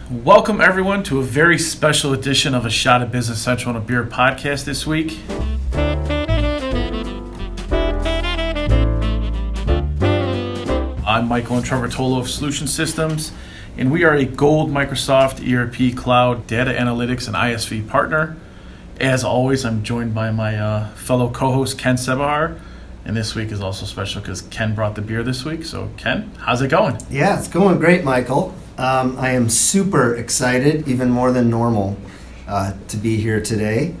Welcome, everyone, to a very special edition of A Shot of Business Central and a Beer podcast this week. I'm Michael Introvertolo of Solution Systems, and we are a Gold Microsoft ERP Cloud Data Analytics and ISV partner. As always, I'm joined by my fellow co-host, Ken Sebahar, and this week is also special because Ken brought the beer this week. So, Ken, how's it going? Yeah, it's going great, Michael. I am super excited, even more than normal, to be here today.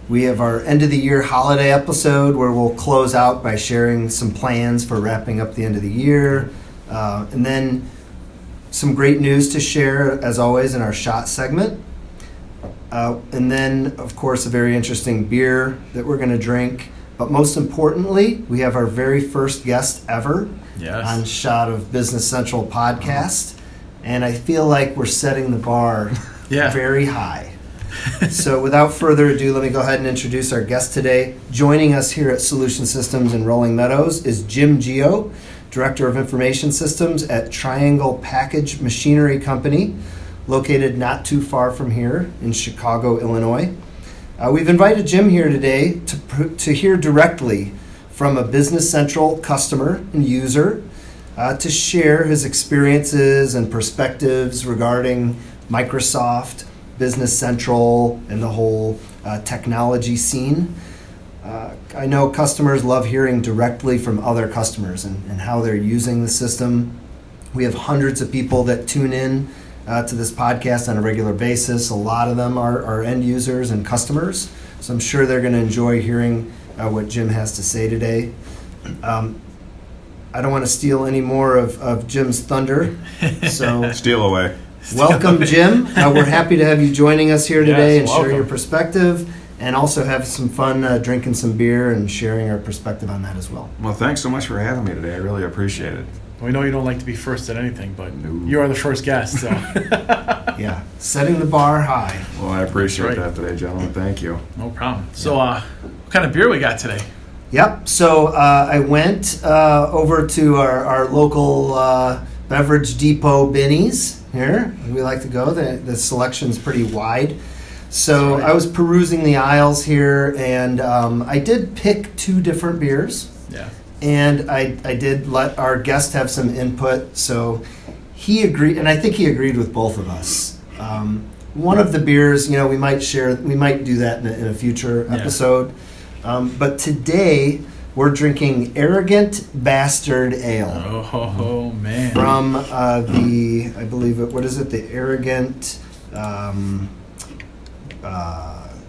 We have our end of the year holiday episode where we'll close out by sharing some plans for wrapping up the end of the year, and then some great news to share, as always, in our shot segment. And then, of course, a very interesting beer that we're going to drink. But most importantly, we have our very first guest ever on Shot of Business Central podcast. And I feel like we're setting the bar very high. So without further ado, let me go ahead and introduce our guest today. Joining us here at Solution Systems in Rolling Meadows is Jim Gio, Director of Information Systems at Triangle Package Machinery Company, located not too far from here in Chicago, Illinois. We've invited Jim here today to hear directly from a Business Central customer and user to share his experiences and perspectives regarding Microsoft, Business Central, and the whole technology scene. I know customers love hearing directly from other customers and how they're using the system. We have hundreds of people that tune in to this podcast on a regular basis. A lot of them are end users and customers, so I'm sure they're going to enjoy hearing what Jim has to say today. I don't want to steal any more of Jim's thunder, so steal away. Welcome, Jim. We're happy to have you joining us here today and welcome. share your perspective, and also have some fun drinking some beer and sharing our perspective on that as well. Well, thanks so much for having me today. I really appreciate it. We know you don't like to be first at anything, but you are the first guest. So. Yeah, setting the bar high. Well, I appreciate that today, gentlemen. Thank you. No problem. So, what kind of beer we got today? Yep. So I went over to our local beverage depot Binny's here. We like to go. The selection's pretty wide. So I was perusing the aisles here, and I did pick two different beers. Yeah. And I did let our guest have some input. So he agreed, and I think he agreed with both of us. One of the beers, we might do that in a future episode. But today, we're drinking Arrogant Bastard Ale. Oh, man. From I believe what is it? The Arrogant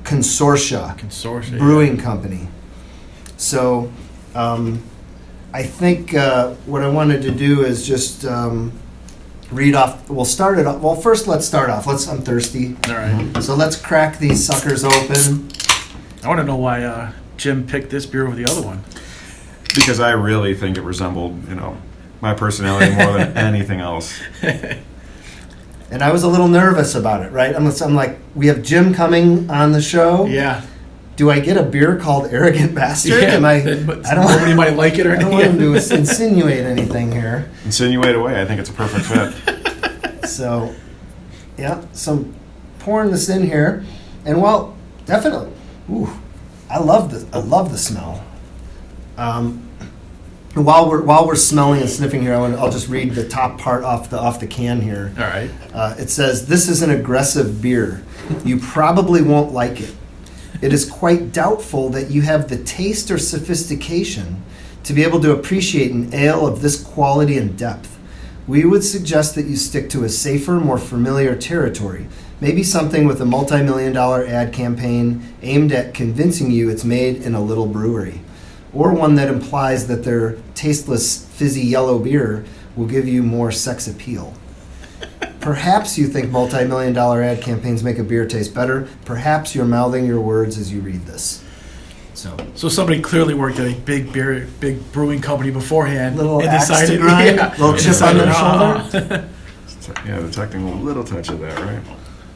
Consortia Brewing Company. So, I think what I wanted to do is just read off. We'll start it off. Well, first, let's start off. I'm thirsty. All right. So let's crack these suckers open. I want to know why Jim picked this beer over the other one. Because I really think it resembled, my personality more than anything else. And I was a little nervous about it, right? I'm like, we have Jim coming on the show. Yeah. Do I get a beer called Arrogant Bastard? Yeah, Nobody might like it or anything. I don't want him to insinuate anything here. Insinuate away. I think it's a perfect fit. So, so I'm pouring this in here, and definitely, I love the smell. While we're smelling and sniffing here, I'll just read the top part off the can here. All right. It says, "This is an aggressive beer. You probably won't like it. It is quite doubtful that you have the taste or sophistication to be able to appreciate an ale of this quality and depth. We would suggest that you stick to a safer, more familiar territory, maybe something with a multi-million-dollar ad campaign aimed at convincing you it's made in a little brewery, or one that implies that their tasteless, fizzy yellow beer will give you more sex appeal. Perhaps you think multi-million-dollar ad campaigns make a beer taste better. Perhaps you're mouthing your words as you read this." So somebody clearly worked at a big brewing company beforehand. Little and axe decided, to grind, little chip on their shoulder. Yeah, detecting a little touch of that, right?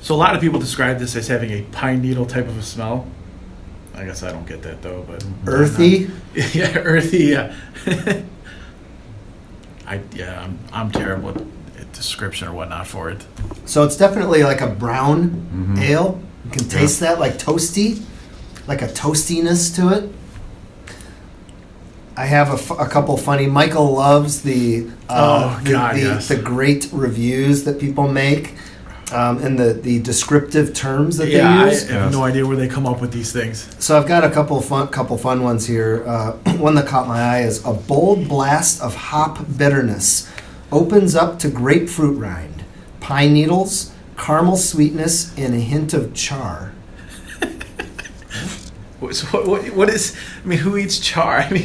So a lot of people describe this as having a pine needle type of a smell. I guess I don't get that though, but earthy. Yeah, earthy. Yeah. I'm terrible description or whatnot for it. So it's definitely like a brown ale. You can taste that, like toasty, like a toastiness to it. I have a couple funny. Michael loves the the great reviews that people make, and the descriptive terms that they use. I have no idea where they come up with these things. So I've got a couple fun ones here. One that caught my eye is a bold blast of hop bitterness opens up to grapefruit rind, pine needles, caramel sweetness, and a hint of char. So what is? I mean, who eats char? I mean,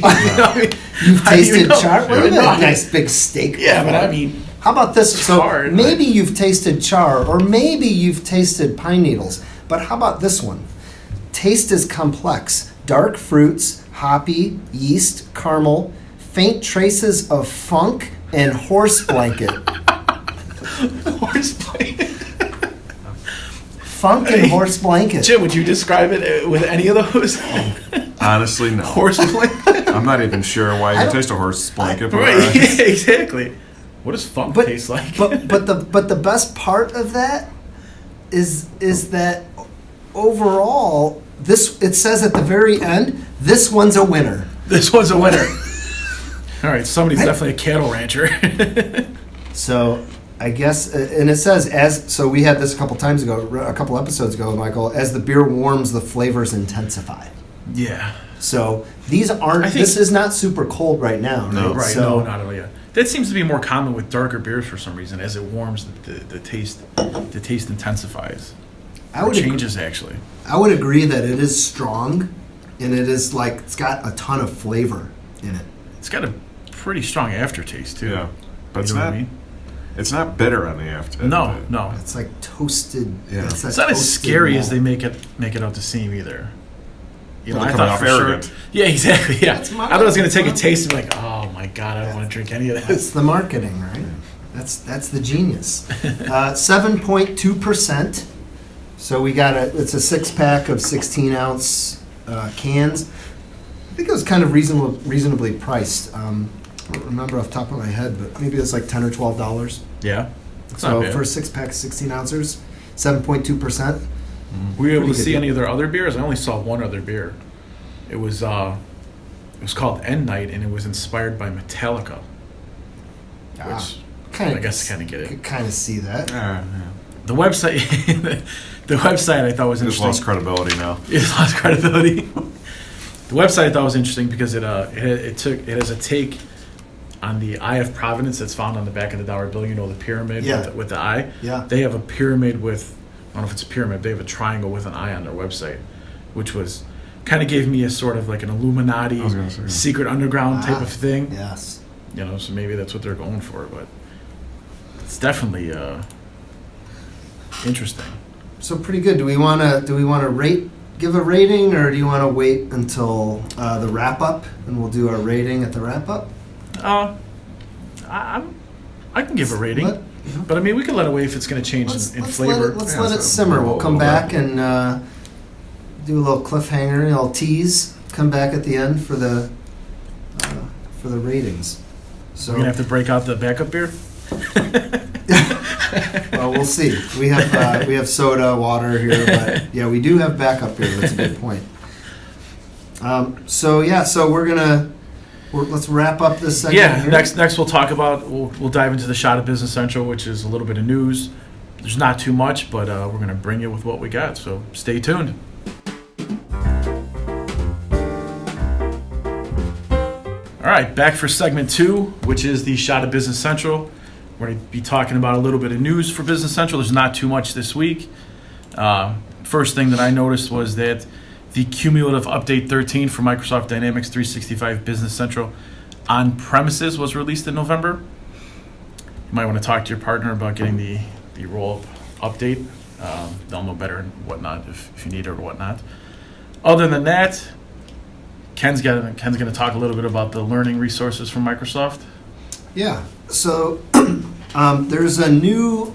You've tasted char? Well, you've had a nice big steak. Yeah, before. but I mean, how about this? Char, So maybe you've tasted char, or maybe you've tasted pine needles. But how about this one? Taste is complex. Dark fruits, hoppy, yeast, caramel, faint traces of funk, and horse blanket. horse blanket. Funk and horse blanket. Jim, would you describe it with any of those? Honestly, no. Horse blanket. I'm not even sure why you taste a horse blanket. But Right, yeah, exactly. What does funk But- taste like? But the best part of that is that overall, it says at the very end, this one's a winner. This one's a winner. All right, somebody's definitely a cattle rancher. So I guess, and it says so we had this a couple episodes ago, Michael. As the beer warms, the flavors intensify. Yeah. So these aren't. This is not super cold right now. No. Right. Right, So, no, not at all. Yeah, that seems to be more common with darker beers for some reason. As it warms, the taste intensifies. I would changes actually. I would agree that it is strong, and it is like it's got a ton of flavor in it. It's got a pretty strong aftertaste too. Yeah, but You it's know what not. I mean? It's not bitter on the after. No. It's like toasted. Yeah. It's It's not as toasted scary as malt. they make it out to seem either. You know, Well, I they're thought coming for off sure. arrogant. Yeah, exactly. Yeah, That's I thought I was gonna take a marketing. taste and be like, oh my god, I don't want to drink any of It's this. the marketing, right? That's the genius. 7.2%. So we got it's a 6-pack of 16-ounce cans. I think it was kind of reasonably priced. I don't remember off the top of my head, but maybe it was like $10 or $12. Yeah, it's So not bad. for a 6-pack of 16 ounces, 7.2%. Were you able to Pretty good see deal. any of their other beers? I only saw one other beer. It was called End Night, and it was inspired by Metallica. Which I guess kind of get it. Could kind of see that. Yeah. The website, the website I thought was Just interesting. lost credibility now. It lost credibility. The website I thought was interesting because it has a take on the Eye of Providence that's found on the back of the dollar bill. You know, the pyramid Yeah. with the eye. Yeah. They have a pyramid with, I don't know if it's a pyramid. They have a triangle with an eye on their website, which was kind of gave me a sort of like an Illuminati I was gonna say. secret underground type of thing. Yes. You know, so maybe that's what they're going for, but it's definitely interesting. So pretty good. Do we want to give a rating, or do you want to wait until the wrap up, and we'll do our rating at the wrap up? I can give a rating, but I mean we can let it wait if it's going to change in flavor. Let's Yeah, let it so simmer. roll We'll a come little back bit. and do a little cliffhanger, a little tease. Come back at the end for the ratings. So We're gonna have to break out the backup beer. well, we'll see. We have soda, water here, but yeah, we do have backup beer. That's a good point. So let's wrap up this segment. Yeah. here. Next we'll talk about we'll dive into the shot of Business Central, which is a little bit of news. There's not too much, but we're gonna bring you with what we got. So stay tuned. All right, back for segment 2, which is the shot of Business Central. We're going to be talking about a little bit of news for Business Central. There's not too much this week. First thing that I noticed was that the cumulative update 13 for Microsoft Dynamics 365 Business Central on premises was released in November. You might want to talk to your partner about getting the roll-up update. They'll know better and whatnot if you need it or whatnot. Other than that, Ken's going to talk a little bit about the learning resources from Microsoft. Yeah. So there's a new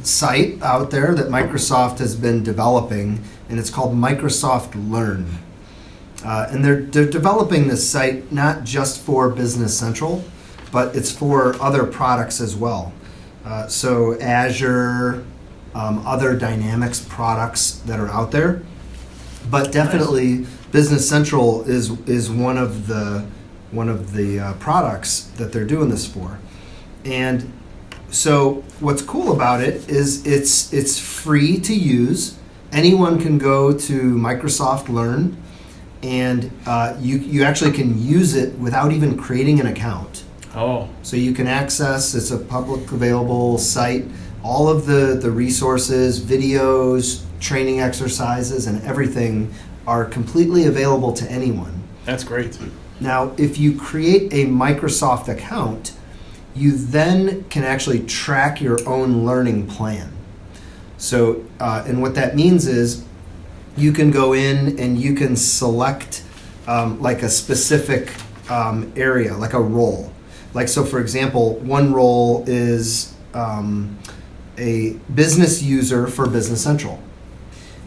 site out there that Microsoft has been developing, and it's called Microsoft Learn. And they're developing this site not just for Business Central, but it's for other products as well. So Azure, other Dynamics products that are out there. But definitely Business Central is one of the products that they're doing this for. And so what's cool about it is it's free to use. Anyone can go to Microsoft Learn, and you actually can use it without even creating an account. Oh, So you can access, it's a public available site, all of the resources, videos, training exercises, and everything are completely available to anyone. that's great. Now, if you create a Microsoft account, you then can actually track your own learning plan. So, and what that means is you can go in and you can select like a specific area, like a role. Like, so for example, one role is a business user for Business Central.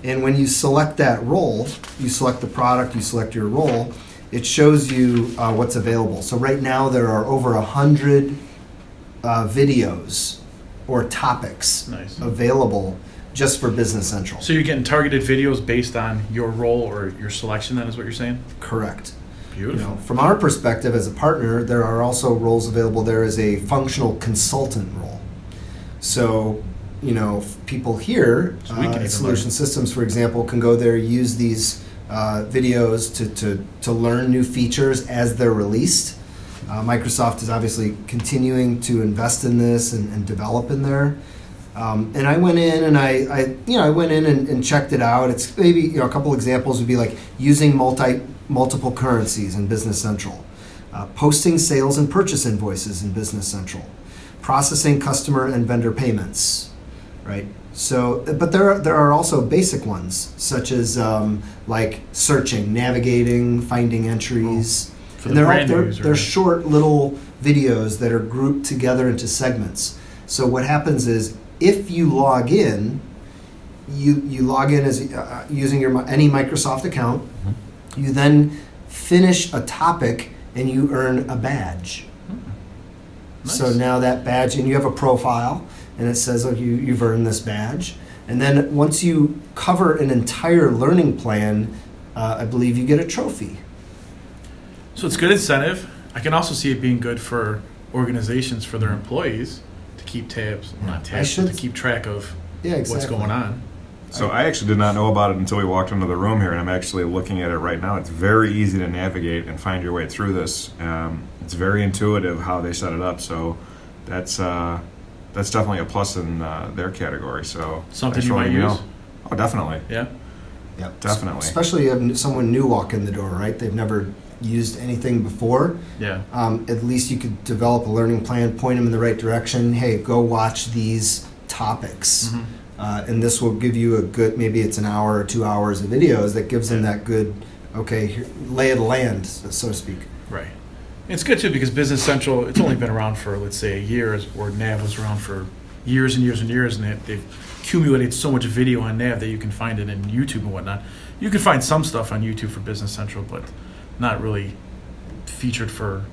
And when you select that role, you select the product, you select your role, it shows you what's available. So right now there are over 100 videos or topics Nice. available just for Business Central. So you're getting targeted videos based on your role or your selection, then is what you're saying? Correct. Beautiful. From our perspective as a partner, there are also roles available. There is a functional consultant role. So, people here So we can even at Solution learn. Systems, for example, can go there, use these videos to learn new features as they're released. Microsoft is obviously continuing to invest in this and develop in there. And I went in and I went in and checked it out. It's maybe a couple examples would be like using multiple currencies in Business Central, posting sales and purchase invoices in Business Central, processing customer and vendor payments, right? So, but there are also basic ones such as like searching, navigating, finding entries. For And the they're brand user. they're short little videos that are grouped together into segments. So what happens is if you log in, you log in as using any Microsoft account. You then finish a topic and you earn a badge. Nice. So now that badge, and you have a profile, and it says, oh, you've earned this badge. And then once you cover an entire learning plan, I believe you get a trophy. So it's good incentive. I can also see it being good for organizations, for their employees, to keep tabs, not tabs, but to keep track of Yeah, exactly. what's going on. So I actually did not know about it until we walked into the room here, and I'm actually looking at it right now. It's very easy to navigate and find your way through this. It's very intuitive how they set it up, so that's definitely a plus in their category. So Something thanks you for might letting me use? know. Oh, definitely. Yeah. Yep. Definitely. Especially if someone new walk in the door, right? They've never used anything before. Yeah. At least you could develop a learning plan, point them in the right direction. Hey, go watch these topics. Mhm. And this will give you a good, maybe it's an hour or 2 hours of videos that gives them that good, lay of the land, so to speak. Right. It's good too because Business Central, it's only been around for, let's say, a year, where NAV was around for years and years and years, and they've accumulated so much video on NAV that you can find it in YouTube and whatnot. You can find some stuff on YouTube for Business Central, but not really featured for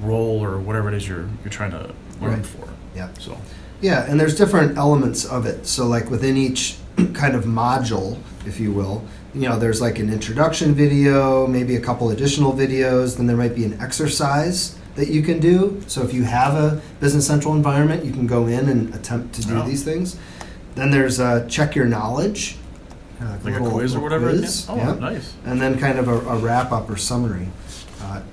role or whatever it is you're trying to learn Right. for. Yeah. So, Yeah, and there's different elements of it. So like within each kind of module, if you will, there's like an introduction video, maybe a couple additional videos, then there might be an exercise that you can do. So if you have a Business Central environment, you can go in and attempt to do Oh. these things. Then there's check your knowledge. like a little- quiz or little whatever. quiz, Oh, yeah. nice. And then kind of a wrap up or summary.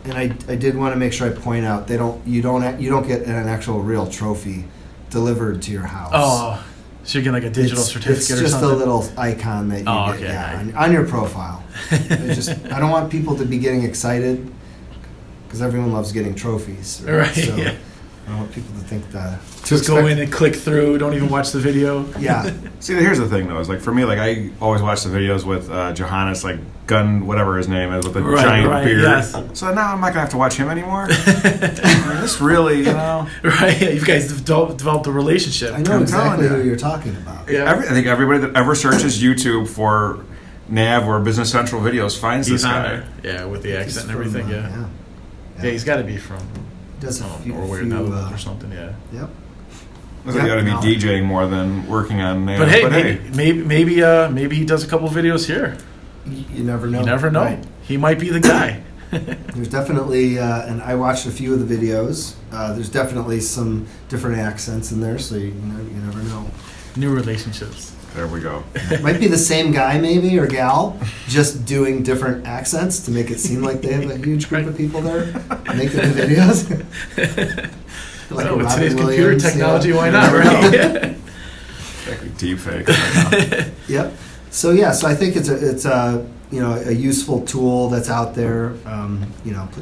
And I did want to make sure I point out you don't get an actual real trophy delivered to your house. Oh, so you're getting like a digital certificate it's or just something? a little icon that you Oh, get okay. on your profile. I don't want people to be getting excited because everyone loves getting trophies. Right, So yeah. I don't want people to think that. Just go in and click through, don't even watch the video. Yeah. See, here's the thing, though. Is like for me, like I always watch the videos with Johannes, like Gun, whatever his name is, with the Right, giant right, beard. yes. So now I'm not gonna have to watch him anymore. I mean, this really, Right, yeah, you guys developed a relationship. I know I'm exactly telling who you. you're talking about. Yeah. I think everybody that ever searches YouTube for NAV or Business Central videos finds He's this on guy. there. Yeah, with the He's accent and from, everything, yeah. Yeah. Yeah, he's got to be from Does a few, Norway or few, Netherlands or something, yeah. Yep. Looks like you ought to be DJing more than working on NAV. But hey, maybe he does a couple videos here. You never know. You never know. Right. He might be the guy. There's definitely, and I watched a few of the videos. There's definitely some different accents in there, so you never know. New relationships. There we go. Might be the same guy, maybe, or gal, just doing different accents to make it seem like they have a huge group of people there making the videos. Like with Robin today's computer Williams, technology, yeah. why not, right? Like deep fake. Right Yep. So I think it's a useful tool that's out there.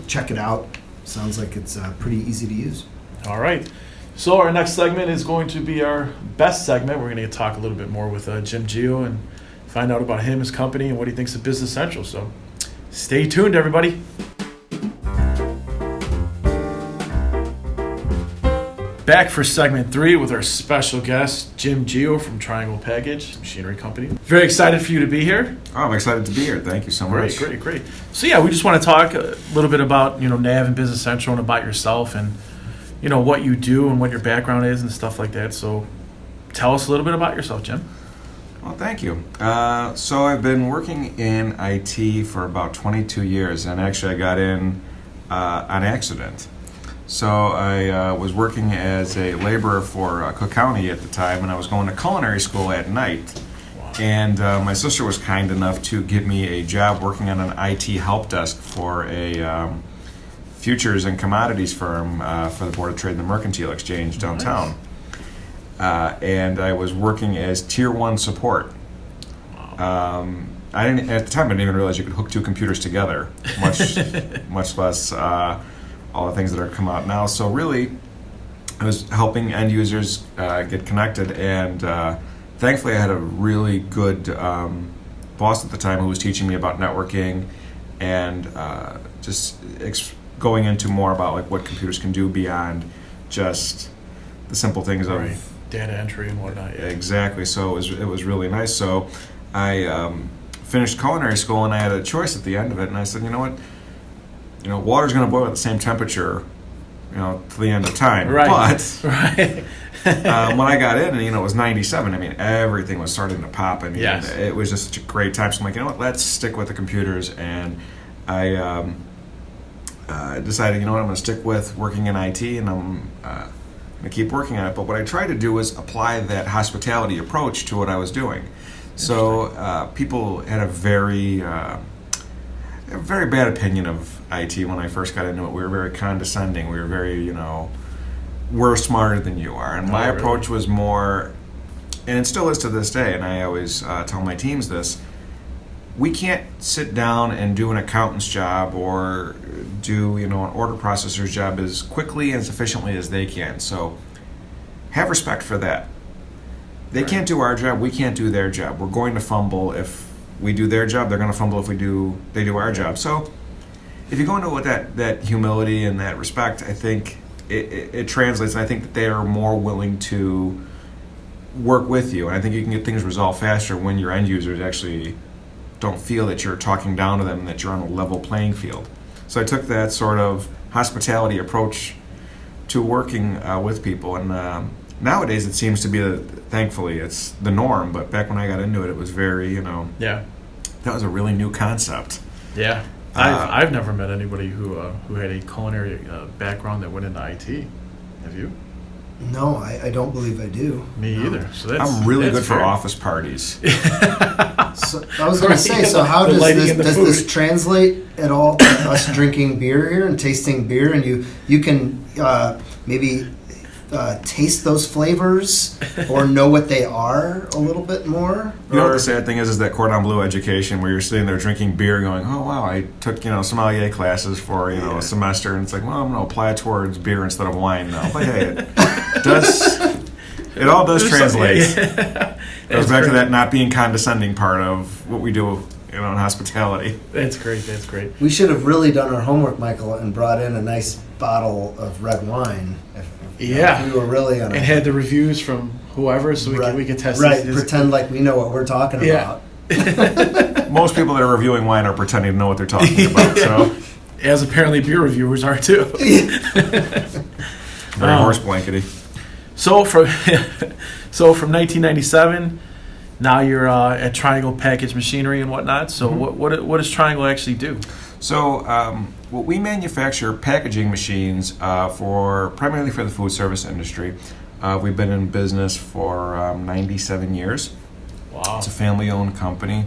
Check it out. Sounds like it's pretty easy to use. All right. So our next segment is going to be our best segment. We're going to talk a little bit more with Jim Gio and find out about him, his company, and what he thinks of Business Central. So stay tuned, everybody. Back for segment 3 with our special guest, Jim Gio from Triangle Package Machinery Company. Very excited for you to be here. Oh, I'm excited to be here. Thank you so much. Great. So we just want to talk a little bit about NAV and Business Central and about yourself and what you do and what your background is and stuff like that. So tell us a little bit about yourself, Jim. Well, thank you. So I've been working in IT for about 22 years, and actually I got in on accident. So I was working as a laborer for Cook County at the time, and I was going to culinary school at night. Wow. And my sister was kind enough to give me a job working on an IT help desk for a futures and commodities firm for the Board of Trade and the Mercantile Exchange downtown. Nice. And I was working as Tier 1 support. Wow. I didn't at the time. I didn't even realize you could hook 2 computers together, much less all the things that are come out now. So really, I was helping end users get connected, and thankfully I had a really good boss at the time who was teaching me about networking and just going into more about like what computers can do beyond just the simple things of data entry and whatnot. Yeah. Exactly. So it was really nice. So I finished culinary school, and I had a choice at the end of it, and I said, you know what? Water's going to boil at the same temperature, to the end of time. Right. But right. When I got in, and it was 97. I mean, everything was starting to pop. I mean, yes. It was just such a great time. So I'm like, you know what? Let's stick with the computers. And I decided, I'm going to stick with working in IT, and I'm going to keep working on it. But what I tried to do was apply that hospitality approach to what I was doing. So people had a very bad opinion of IT when I first got into it. We were very condescending. We were very, we're smarter than you are. And my approach was more, and it still is to this day, and I always tell my teams this, we can't sit down and do an accountant's job or do, an order processor's job as quickly and as efficiently as they can. So have respect for that. They can't do our job. We can't do their job. We're going to fumble if we do their job. They're going to fumble if they do our job. So if you go into it with that humility and that respect, I think it translates. And I think that they are more willing to work with you. And I think you can get things resolved faster when your end users actually don't feel that you're talking down to them and that you're on a level playing field. So I took that sort of hospitality approach to working with people. And nowadays it seems to be, thankfully, it's the norm. But back when I got into it, it was very, yeah, that was a really new concept. Yeah. I've never met anybody who had a culinary background that went into IT. Have you? No, I don't believe I do. Me either. So I'm really good for office parties. So, I was going to say, so how does this translate at all? Us drinking beer here and tasting beer, and you can maybe taste those flavors or know what they are a little bit more? You know what the sad thing is that cordon bleu education where you're sitting there drinking beer going, oh wow, I took sommelier classes for a semester, and it's like, well, I'm going to apply it towards beer instead of wine now. But hey, it all does translate. It goes back to that not being condescending part of what we do in hospitality. That's great. We should have really done our homework, Michael, and brought in a nice bottle of red wine. If we were really on and had the reviews from whoever, so we could test it. Pretend like we know what we're talking about. Most people that are reviewing wine are pretending to know what they're talking about. So, as apparently beer reviewers are too. Very horse blankety. So from so from 1997, now you're at Triangle Package Machinery and whatnot. So what does Triangle actually do? So well, we manufacture packaging machines primarily for the food service industry. We've been in business for 97 years. Wow. It's a family-owned company.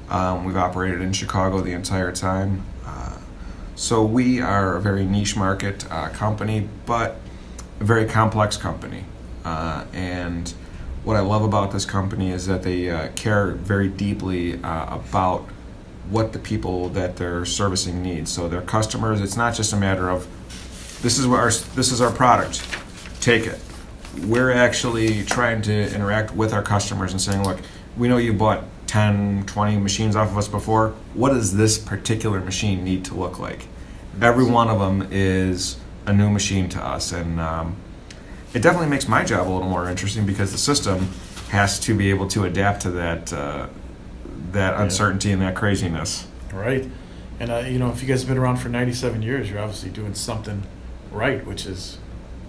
We've operated in Chicago the entire time. So we are a very niche market company, but a very complex company. And what I love about this company is that they care very deeply about what the people that they're servicing need. So their customers, it's not just a matter of this is our product, take it. We're actually trying to interact with our customers and saying, look, we know you bought 10, 20 machines off of us before. What does this particular machine need to look like? Every one of them is a new machine to us, and it definitely makes my job a little more interesting because the system has to be able to adapt to that uncertainty and that craziness. Right. And if you guys have been around for 97 years, you're obviously doing something right, which is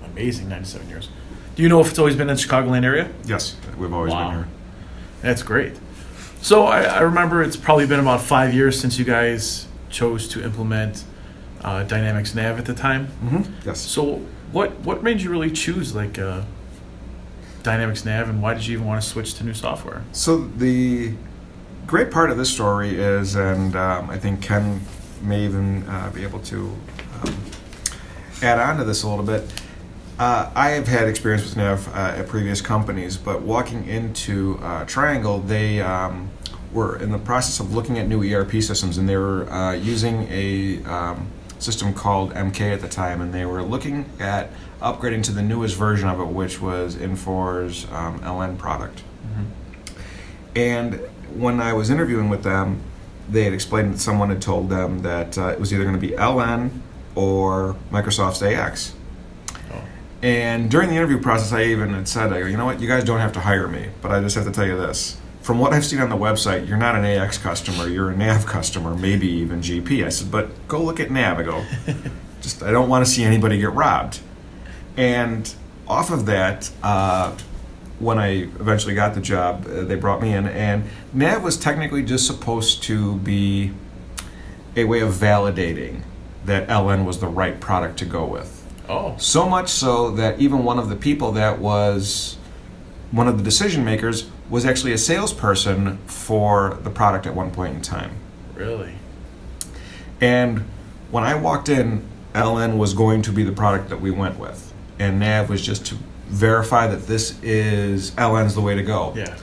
amazing. 97 years. Do you know if it's always been in the Chicagoland area? Yes, we've always been here. That's great. So I remember it's probably been about 5 years since you guys chose to implement Dynamics NAV at the time. Mm-hmm. Yes. So what made you really choose Dynamics NAV, and why did you even want to switch to new software? So the great part of this story is, and I think Ken may even be able to add on to this a little bit. I have had experience with NAV at previous companies, but walking into Triangle, they were in the process of looking at new ERP systems, and they were using a system called MK at the time, and they were looking at upgrading to the newest version of it, which was Infor's LN product. Mm-hmm. And when I was interviewing with them, they had explained that someone had told them that it was either going to be LN or Microsoft's AX. And during the interview process, I even had said, you know what, you guys don't have to hire me, but I just have to tell you this. From what I've seen on the website, you're not an AX customer, you're a NAV customer, maybe even GP. I said, but go look at NAV. I go, I don't want to see anybody get robbed. And off of that, when I eventually got the job, they brought me in, and NAV was technically just supposed to be a way of validating that LN was the right product to go with. Oh. So much so that even one of the people that was one of the decision makers was actually a salesperson for the product at one point in time. Really? And when I walked in, LN was going to be the product that we went with. And NAV was just to verify that this is LN's the way to go. Yeah.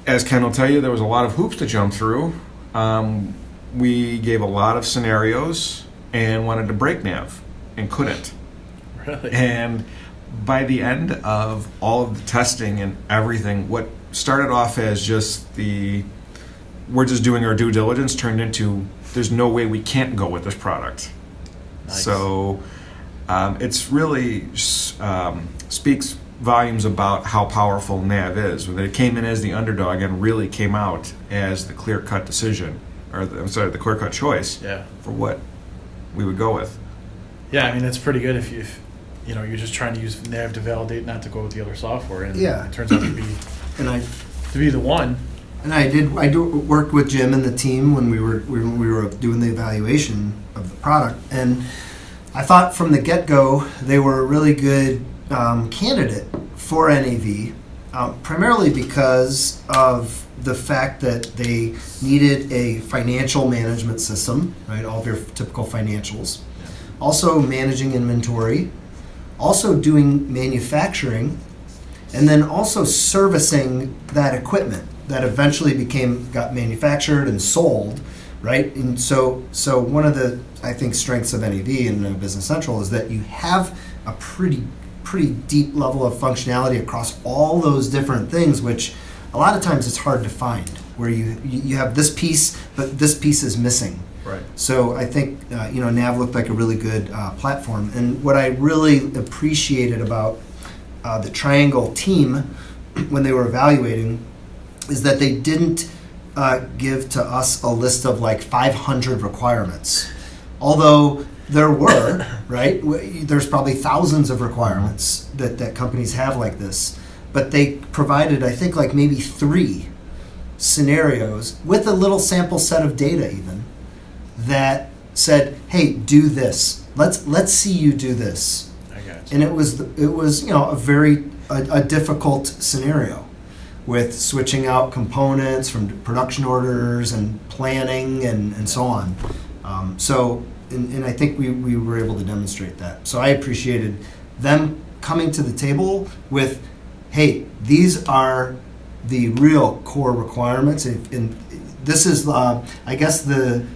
As Ken will tell you, there was a lot of hoops to jump through. We gave a lot of scenarios and wanted to break NAV. And couldn't. Really? And by the end of all of the testing and everything, what started off as just we're just doing our due diligence turned into there's no way we can't go with this product. Nice. So it's really speaks volumes about how powerful NAV is. When it came in as the underdog and really came out as the clear-cut decision, the clear-cut choice for what we would go with. Yeah, I mean, that's pretty good if you're just trying to use NAV to validate, not to go with the other software, and it turns out to be the one. And I worked with Jim and the team when we were doing the evaluation of the product, and I thought from the get-go they were a really good candidate for NAV, primarily because of the fact that they needed a financial management system, right? All of your typical financials. Also managing inventory, also doing manufacturing, and then also servicing that equipment that eventually got manufactured and sold, right? And so one of the, I think, strengths of NAV and Business Central is that you have a pretty deep level of functionality across all those different things, which a lot of times it's hard to find, where you have this piece, but this piece is missing. Right. So I think NAV looked like a really good platform. And what I really appreciated about the Triangle team when they were evaluating is that they didn't give to us a list of like 500 requirements. Although there were, right? There's probably thousands of requirements that companies have like this, but they provided, I think, like maybe 3 scenarios with a little sample set of data even that said, hey, do this. Let's see you do this. I got you. And it was a very difficult scenario with switching out components from production orders and planning and so on. And I think we were able to demonstrate that. So I appreciated them coming to the table with, hey, these are the real core requirements, and this is, I guess, the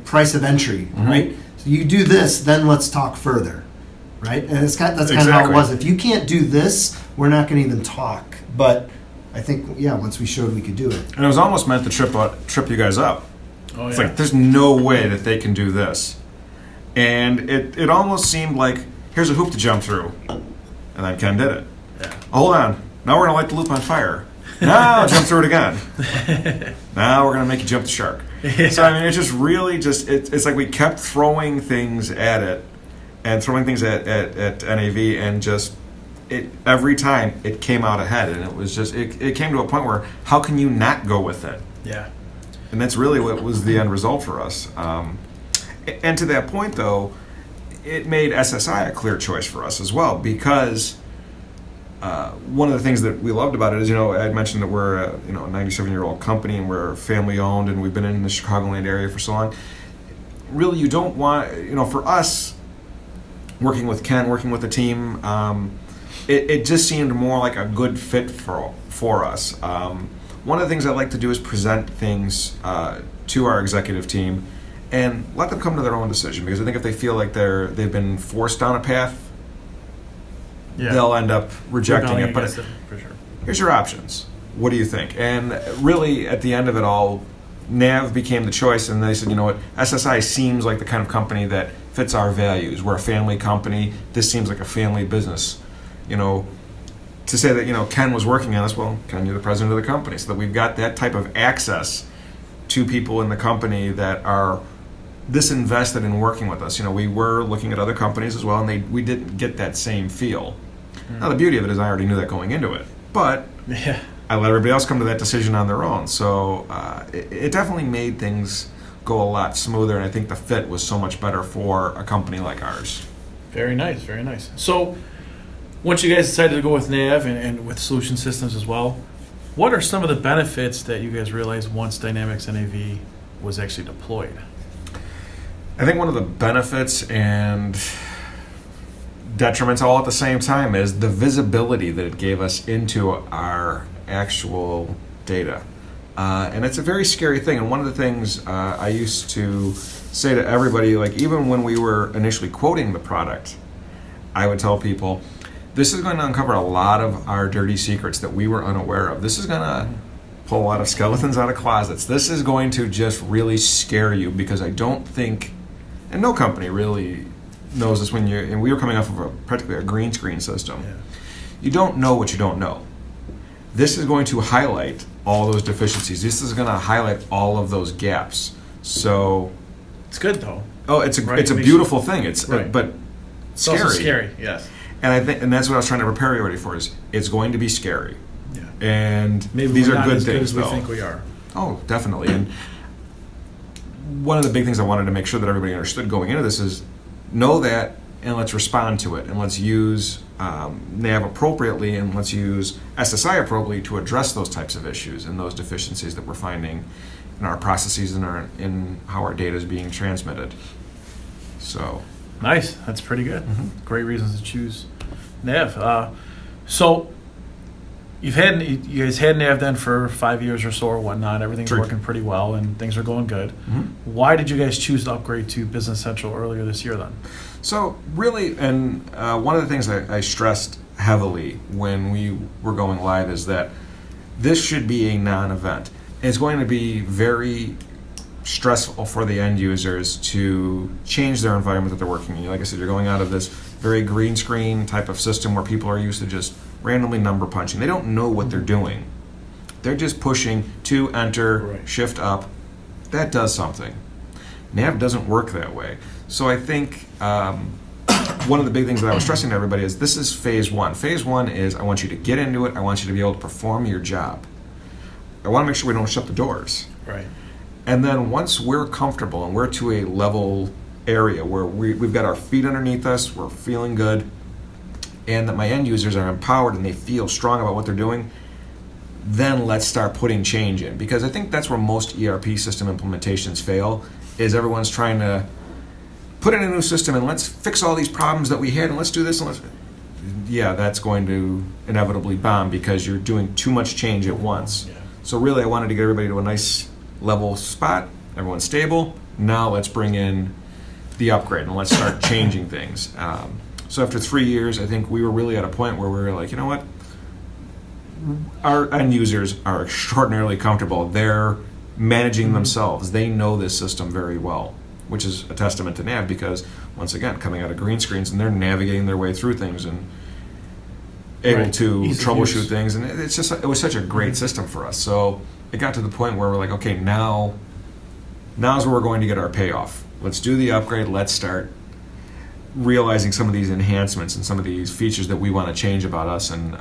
price of entry, right? So you do this, then let's talk further, right? And that's kind of how it was. If you can't do this, we're not going to even talk. But I think, once we showed we could do it. And it was almost meant to trip you guys up. Oh, It's like, there's no way that they can do this. And it almost seemed like, here's a hoop to jump through. And then Ken did it. Yeah. Hold on. Now we're going to light the loop on fire. Now jump through it again. Now we're going to make you jump the shark. Yeah. So, I mean, it's just really it's like we kept throwing things at it and throwing things at NAV, and just every time it came out ahead. And it was just, it came to a point where how can you not go with it? Yeah. And that's really what was the end result for us. And to that point, though, it made SSI a clear choice for us as well, because one of the things that we loved about it is, I had mentioned that we're a 97-year-old company and we're family owned and we've been in the Chicagoland area for so long. Really, you don't want, for us, working with Ken, working with the team, it just seemed more like a good fit for us. One of the things I like to do is present things to our executive team and let them come to their own decision, because I think if they feel like they've been forced down a path, they'll end up rejecting it. But for sure. Here's your options. What do you think? And really, at the end of it all, NAV became the choice, and they said, you know what, SSI seems like the kind of company that fits our values. We're a family company. This seems like a family business. To say that, Ken was working on this, well, Ken, you're the president of the company, so that we've got that type of access to people in the company that are this invested in working with us. We were looking at other companies as well, and we didn't get that same feel. Now, the beauty of it is I already knew that going into it, but I let everybody else come to that decision on their own. So it definitely made things go a lot smoother, and I think the fit was so much better for a company like ours. Very nice, very nice. So once you guys decided to go with NAV and with solution systems as well, what are some of the benefits that you guys realized once Dynamics NAV was actually deployed? I think one of the benefits and detriments all at the same time is the visibility that it gave us into our actual data. And it's a very scary thing. And one of the things I used to say to everybody, like even when we were initially quoting the product, I would tell people, this is going to uncover a lot of our dirty secrets that we were unaware of. This is going to pull a lot of skeletons out of closets. This is going to just really scare you, because I don't think, and no company really knows this and we were coming off of practically a green screen system. Yeah. You don't know what you don't know. This is going to highlight all those deficiencies. This is going to highlight all of those gaps. So it's good though. Oh, it's a beautiful thing. It's but scary. Also scary, yes. And that's what I was trying to prepare everybody for, is it's going to be scary. Yeah. And maybe these we're are not good as things, good as though. we think we are. Oh, definitely. And one of the big things I wanted to make sure that everybody understood going into this is know that, and let's respond to it, and let's use NAV appropriately, and let's use SSI appropriately to address those types of issues and those deficiencies that we're finding in our processes and in how our data is being transmitted. So nice. That's pretty good. Mm-hmm. Great reasons to choose NAV. So you guys had NAV then for 5 years or so or whatnot. Everything's working pretty well and things are going good. Mm-hmm. Why did you guys choose to upgrade to Business Central earlier this year then? So really, and one of the things I stressed heavily when we were going live is that this should be a non-event. It's going to be very stressful for the end users to change their environment that they're working in. Like I said, you're going out of this very green screen type of system where people are used to just randomly number punching. They don't know what they're doing. They're just pushing to enter, shift up. That does something. NAV doesn't work that way. So I think one of the big things that I was stressing to everybody is this is phase one. Phase one is I want you to get into it. I want you to be able to perform your job. I want to make sure we don't shut the doors. Right. And then once we're comfortable and we're to a level area where we've got our feet underneath us, we're feeling good, and that my end users are empowered and they feel strong about what they're doing, then let's start putting change in. Because I think that's where most ERP system implementations fail, is everyone's trying to put in a new system and let's fix all these problems that we had and let's do this and let's... Yeah, that's going to inevitably bomb because you're doing too much change at once. Yeah. So really I wanted to get everybody to a nice level spot, everyone's stable, now let's bring in the upgrade and let's start changing things. So after 3 years, I think we were really at a point where we were like, you know what? Our end users are extraordinarily comfortable. They're managing themselves. They know this system very well, which is a testament to NAV because, once again, coming out of green screens and they're navigating their way through things and able Right. to Easy troubleshoot use. things. And it was such a great system for us. So it got to the point where we're like, okay, now's where we're going to get our payoff. Let's do the upgrade. Let's start realizing some of these enhancements and some of these features that we want to change about us and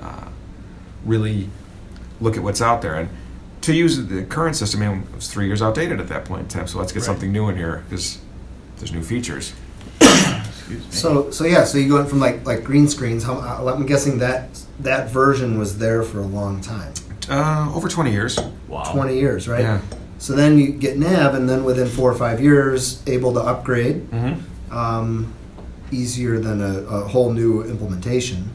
really look at what's out there. And to use the current system, I mean, it was 3 years outdated at that point in time, so let's get Right. something new in here because there's new features. Excuse me. So you go in from like green screens. I'm guessing that version was there for a long time, Over 20 years. Wow. 20 years, right? Yeah. So then you get NAV, and then within 4 or 5 years, able to upgrade. Mm-hmm. Easier than a whole new implementation.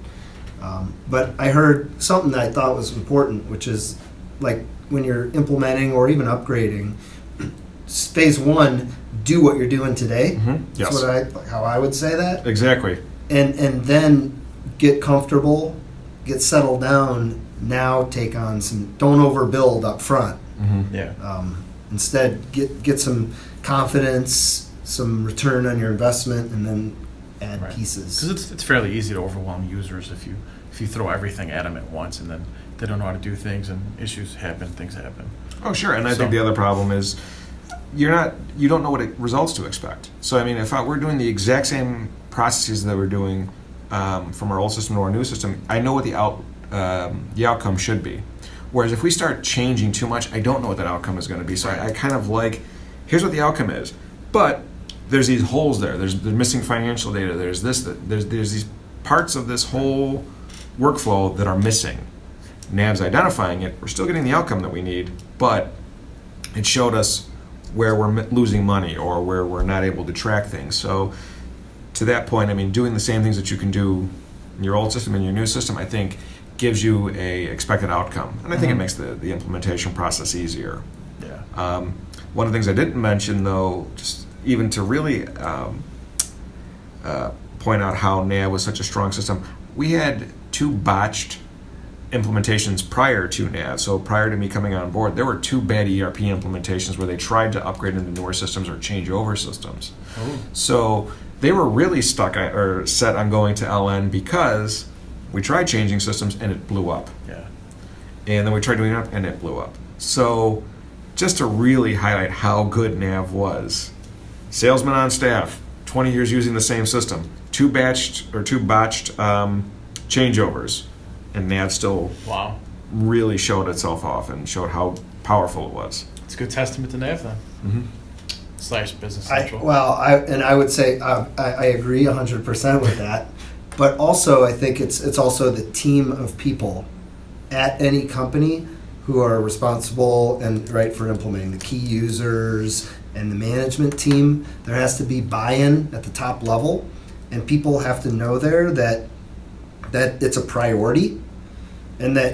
But I heard something that I thought was important, which is like when you're implementing or even upgrading, phase one, do what you're doing today. Mm-hmm. Yes. That's how I would say that. Exactly. And then get comfortable, get settled down. Now take on don't overbuild up front. Mm-hmm. Yeah. Instead, get some confidence, some return on your investment, and then add Right. pieces. Because it's fairly easy to overwhelm users if you throw everything at them at once and then they don't know how to do things and issues happen, things happen. Oh, sure. And I So- think the other problem is you don't know what results to expect. So, I mean, if we're doing the exact same processes that we're doing from our old system to our new system, I know what the outcome should be. Whereas if we start changing too much, I don't know what that outcome is going to be. So I kind of like, here's what the outcome is. But there's these holes there. There's missing financial data. There's this. There's these parts of this whole workflow that are missing. NAV's identifying it. We're still getting the outcome that we need, but it showed us where we're losing money or where we're not able to track things. So to that point, I mean, doing the same things that you can do in your old system and your new system, I think gives you a expected outcome. And I think it makes the implementation process easier. Yeah. One of the things I didn't mention, though, just even to really point out how NAV was such a strong system, we had 2 botched implementations prior to NAV. So prior to me coming on board, there were 2 bad ERP implementations where they tried to upgrade into newer systems or change over systems. Oh. So they were really stuck or set on going to LN because we tried changing systems and it blew up. Yeah. And then we tried doing it up and it blew up. So just to really highlight how good NAV was, salesman on staff, 20 years using the same system, 2 botched changeovers, and NAV still Wow. really showed itself off and showed how powerful it was. It's a good testament to NAV then. Mm-hmm. / Business I Central. would say I agree 100% with that, but also I think it's also the team of people at any company who are responsible and right for implementing, the key users and the management team. There has to be buy-in at the top level, and people have to know there that it's a priority. And that,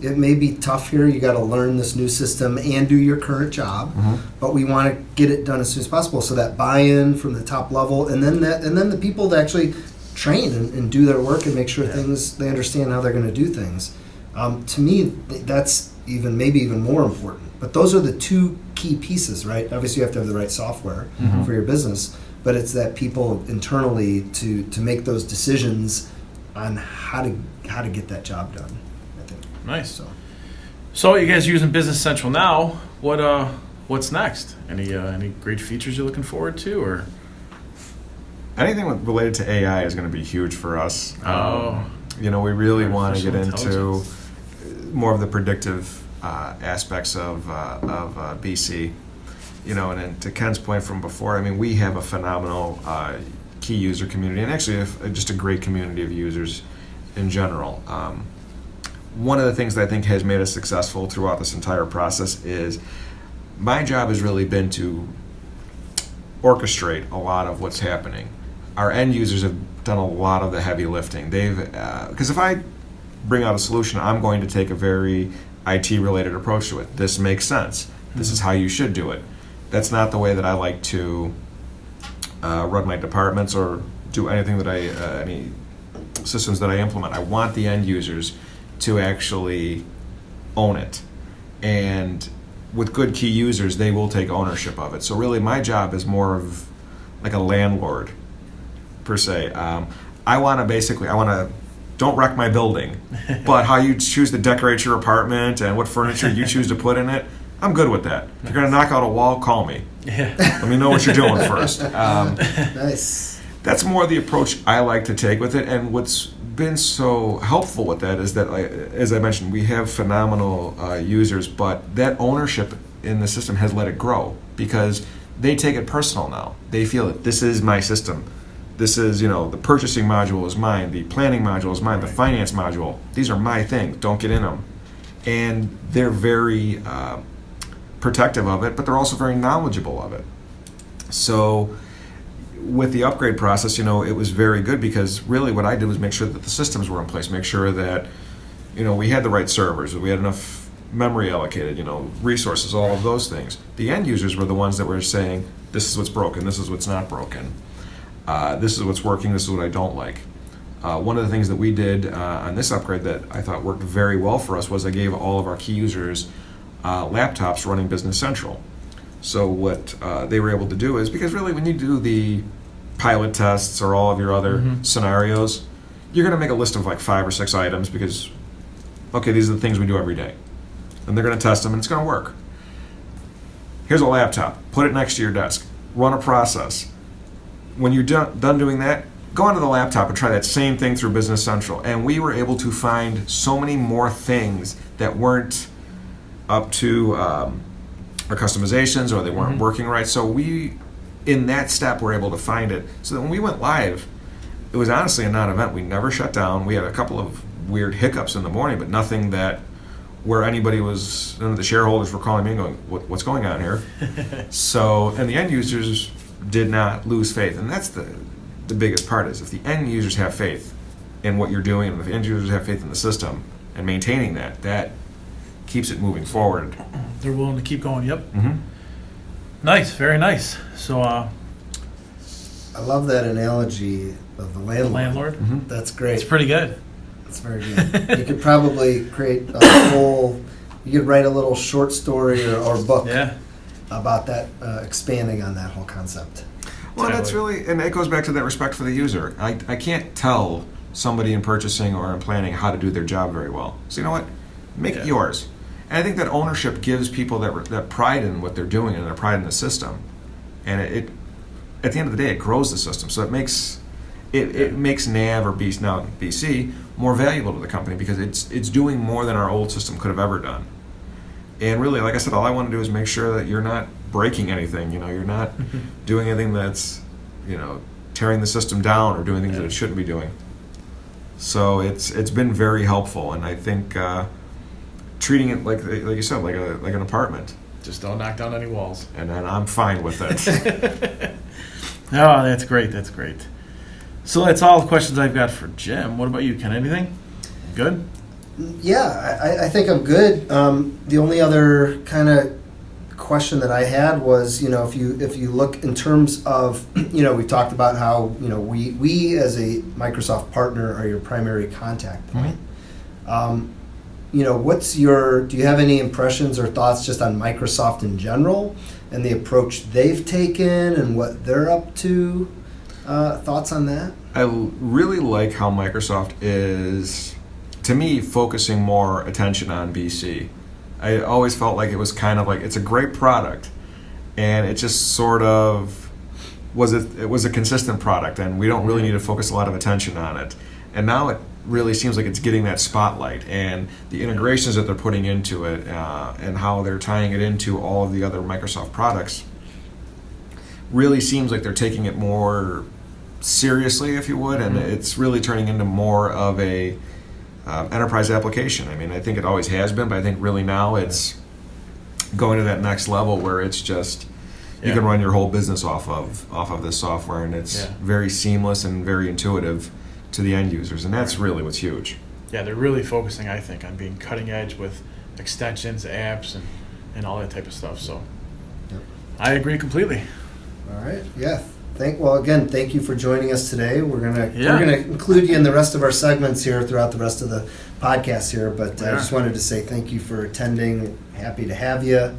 it may be tough here. You got to learn this new system and do your current job, but we want to get it done as soon as possible. So that buy-in from the top level, and then the people that actually train and do their work and make sure they understand how they're going to do things. To me, that's maybe even more important. But those are the 2 key pieces, right? Obviously, you have to have the right software for your business, but it's that people internally to make those decisions on how to get that job done. Nice. So you guys using Business Central now? What's next? Any great features you're looking forward to, or? anything related to AI is going to be huge for us. Oh. We really want to get Artificial into more of the predictive aspects of BC. And then to Ken's point from before, we have a phenomenal key user community, and actually just a great community of users in general. One of the things that I think has made us successful throughout this entire process is my job has really been to orchestrate a lot of what's happening. Our end users have done a lot of the heavy lifting. Because if I bring out a solution, I'm going to take a very IT-related approach to it. This makes sense. This is how you should do it. That's not the way that I like to run my departments or do anything that any systems that I implement. I want the end users to actually own it. And with good key users, they will take ownership of it. So really my job is more of like a landlord, per se. I want to don't wreck my building, but how you choose to decorate your apartment and what furniture you choose to put in it, I'm good with that. If you're going to knock out a wall, call me. Yeah. Let me know what you're doing first. Nice. That's more the approach I like to take with it. And what's been so helpful with that is that, as I mentioned, we have phenomenal users, but that ownership in the system has let it grow because they take it personal now. They feel that this is my system. This is, the purchasing module is mine, the planning module is mine, the finance module. These are my things. Don't get in them. And they're very protective of it, but they're also very knowledgeable of it. So with the upgrade process, it was very good because really what I did was make sure that the systems were in place, make sure that, we had the right servers, we had enough memory allocated, resources, all of those things. The end users were the ones that were saying, this is what's broken, this is what's not broken. This is what's working, this is what I don't like. One of the things that we did on this upgrade that I thought worked very well for us was I gave all of our key users laptops running Business Central. So what they were able to do is, because really when you do the pilot tests or all of your other scenarios, you're going to make a list of like 5 or 6 items because, okay, these are the things we do every day. And they're going to test them and it's going to work. Here's a laptop. Put it next to your desk. Run a process. When you're done doing that, go onto the laptop and try that same thing through Business Central. And we were able to find so many more things that weren't up to our customizations or they weren't working right. So we, in that step, were able to find it. So that when we went live, it was honestly a non-event. We never shut down. We had a couple of weird hiccups in the morning, but nothing that where anybody was, none of the shareholders were calling me and going, what's going on here? So, and the end users did not lose faith. And that's the biggest part is if the end users have faith in what you're doing and if the end users have faith in the system and maintaining that keeps it moving forward. They're willing to keep going, yep. Mm-hmm. Nice, very nice. So, I love that analogy of the landlord. landlord, Mm-hmm. That's great. it's pretty good. That's very good. You could probably create a whole, you could write a little short story or book Yeah. about that, expanding on that whole concept. Well, that's Totally. really, and it goes back to that respect for the user. I can't tell somebody in purchasing or in planning how to do their job very well. So you know what? Make it yours. And I think that ownership gives people that pride in what they're doing and that pride in the system. And it at the end of the day, it grows the system. So it makes NAV or BC more valuable to the company because it's doing more than our old system could have ever done. And really, like I said, all I want to do is make sure that you're not breaking anything. You're not doing anything that's, tearing the system down or doing things that it shouldn't be doing. So it's been very helpful, and I think treating it like you said, like an apartment. Just don't knock down any walls. And then I'm fine with it. Oh, that's great. That's great. So that's all the questions I've got for Jim. What about you, Ken? Anything? Good? Yeah, I think I'm good. The only other kind of question that I had was, if you look in terms of, we talked about how, we as a Microsoft partner are your primary contact point. Do you have any impressions or thoughts just on Microsoft in general and the approach they've taken and what they're up to? Thoughts on that? I really like how Microsoft is, to me, focusing more attention on BC. I always felt like it was kind of like, it's a great product, and it just sort of it was a consistent product, and we don't really need to focus a lot of attention on it. And now it really seems like it's getting that spotlight, and the integrations that they're putting into it, and how they're tying it into all of the other Microsoft products, really seems like they're taking it more seriously, if you would, and it's really turning into more of a enterprise application. I mean, I think it always has been, but I think really now it's going to that next level where it's just you can run your whole business off of this software, and it's very seamless and very intuitive to the end users, and that's really what's huge. Yeah, they're really focusing, I think, on being cutting edge with extensions, apps, and all that type of stuff. So I agree completely. All right. Yeah. Thank you for joining us today. We're gonna include you in the rest of our segments here throughout the rest of the podcast here. But I just wanted to say thank you for attending. Happy to have you.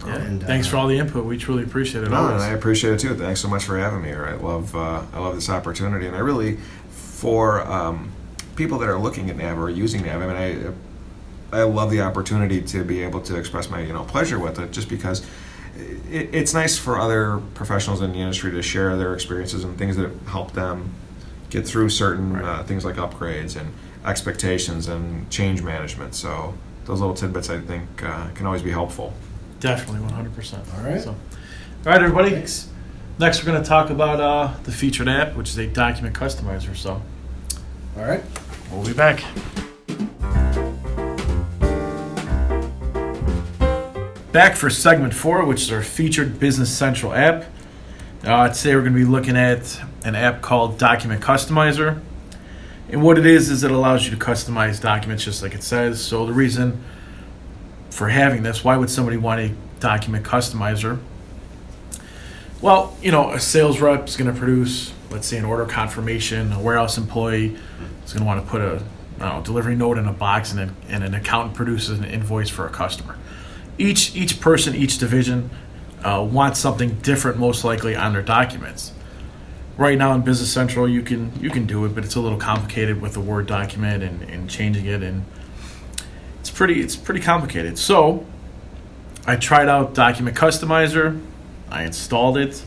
Yeah. And thanks for all the input. We truly appreciate it. No, and I appreciate it too. Thanks so much for having me here. I love this opportunity, and I really, for people that are looking at NAV or using NAV, I mean, I love the opportunity to be able to express my pleasure with it, just because it's nice for other professionals in the industry to share their experiences and things that help them get through certain things like upgrades and expectations and change management. So those little tidbits, I think, can always be helpful. Definitely, 100%. All right. All right, everybody. Thanks. Next, we're going to talk about the featured app, which is a document customizer. So, All right. we'll be back. Back for segment 4, which is our featured Business Central app. Today we're going to be looking at an app called Document Customizer. And what it is it allows you to customize documents just like it says. So the reason for having this, why would somebody want a document customizer? Well, a sales rep is going to produce, let's say, an order confirmation. A warehouse employee is going to want to put a delivery note in a box, and an accountant produces an invoice for a customer. Each person, each division wants something different, most likely, on their documents. Right now in Business Central, you can do it, but it's a little complicated with the Word document and changing it, and it's pretty complicated. So I tried out Document Customizer. I installed it.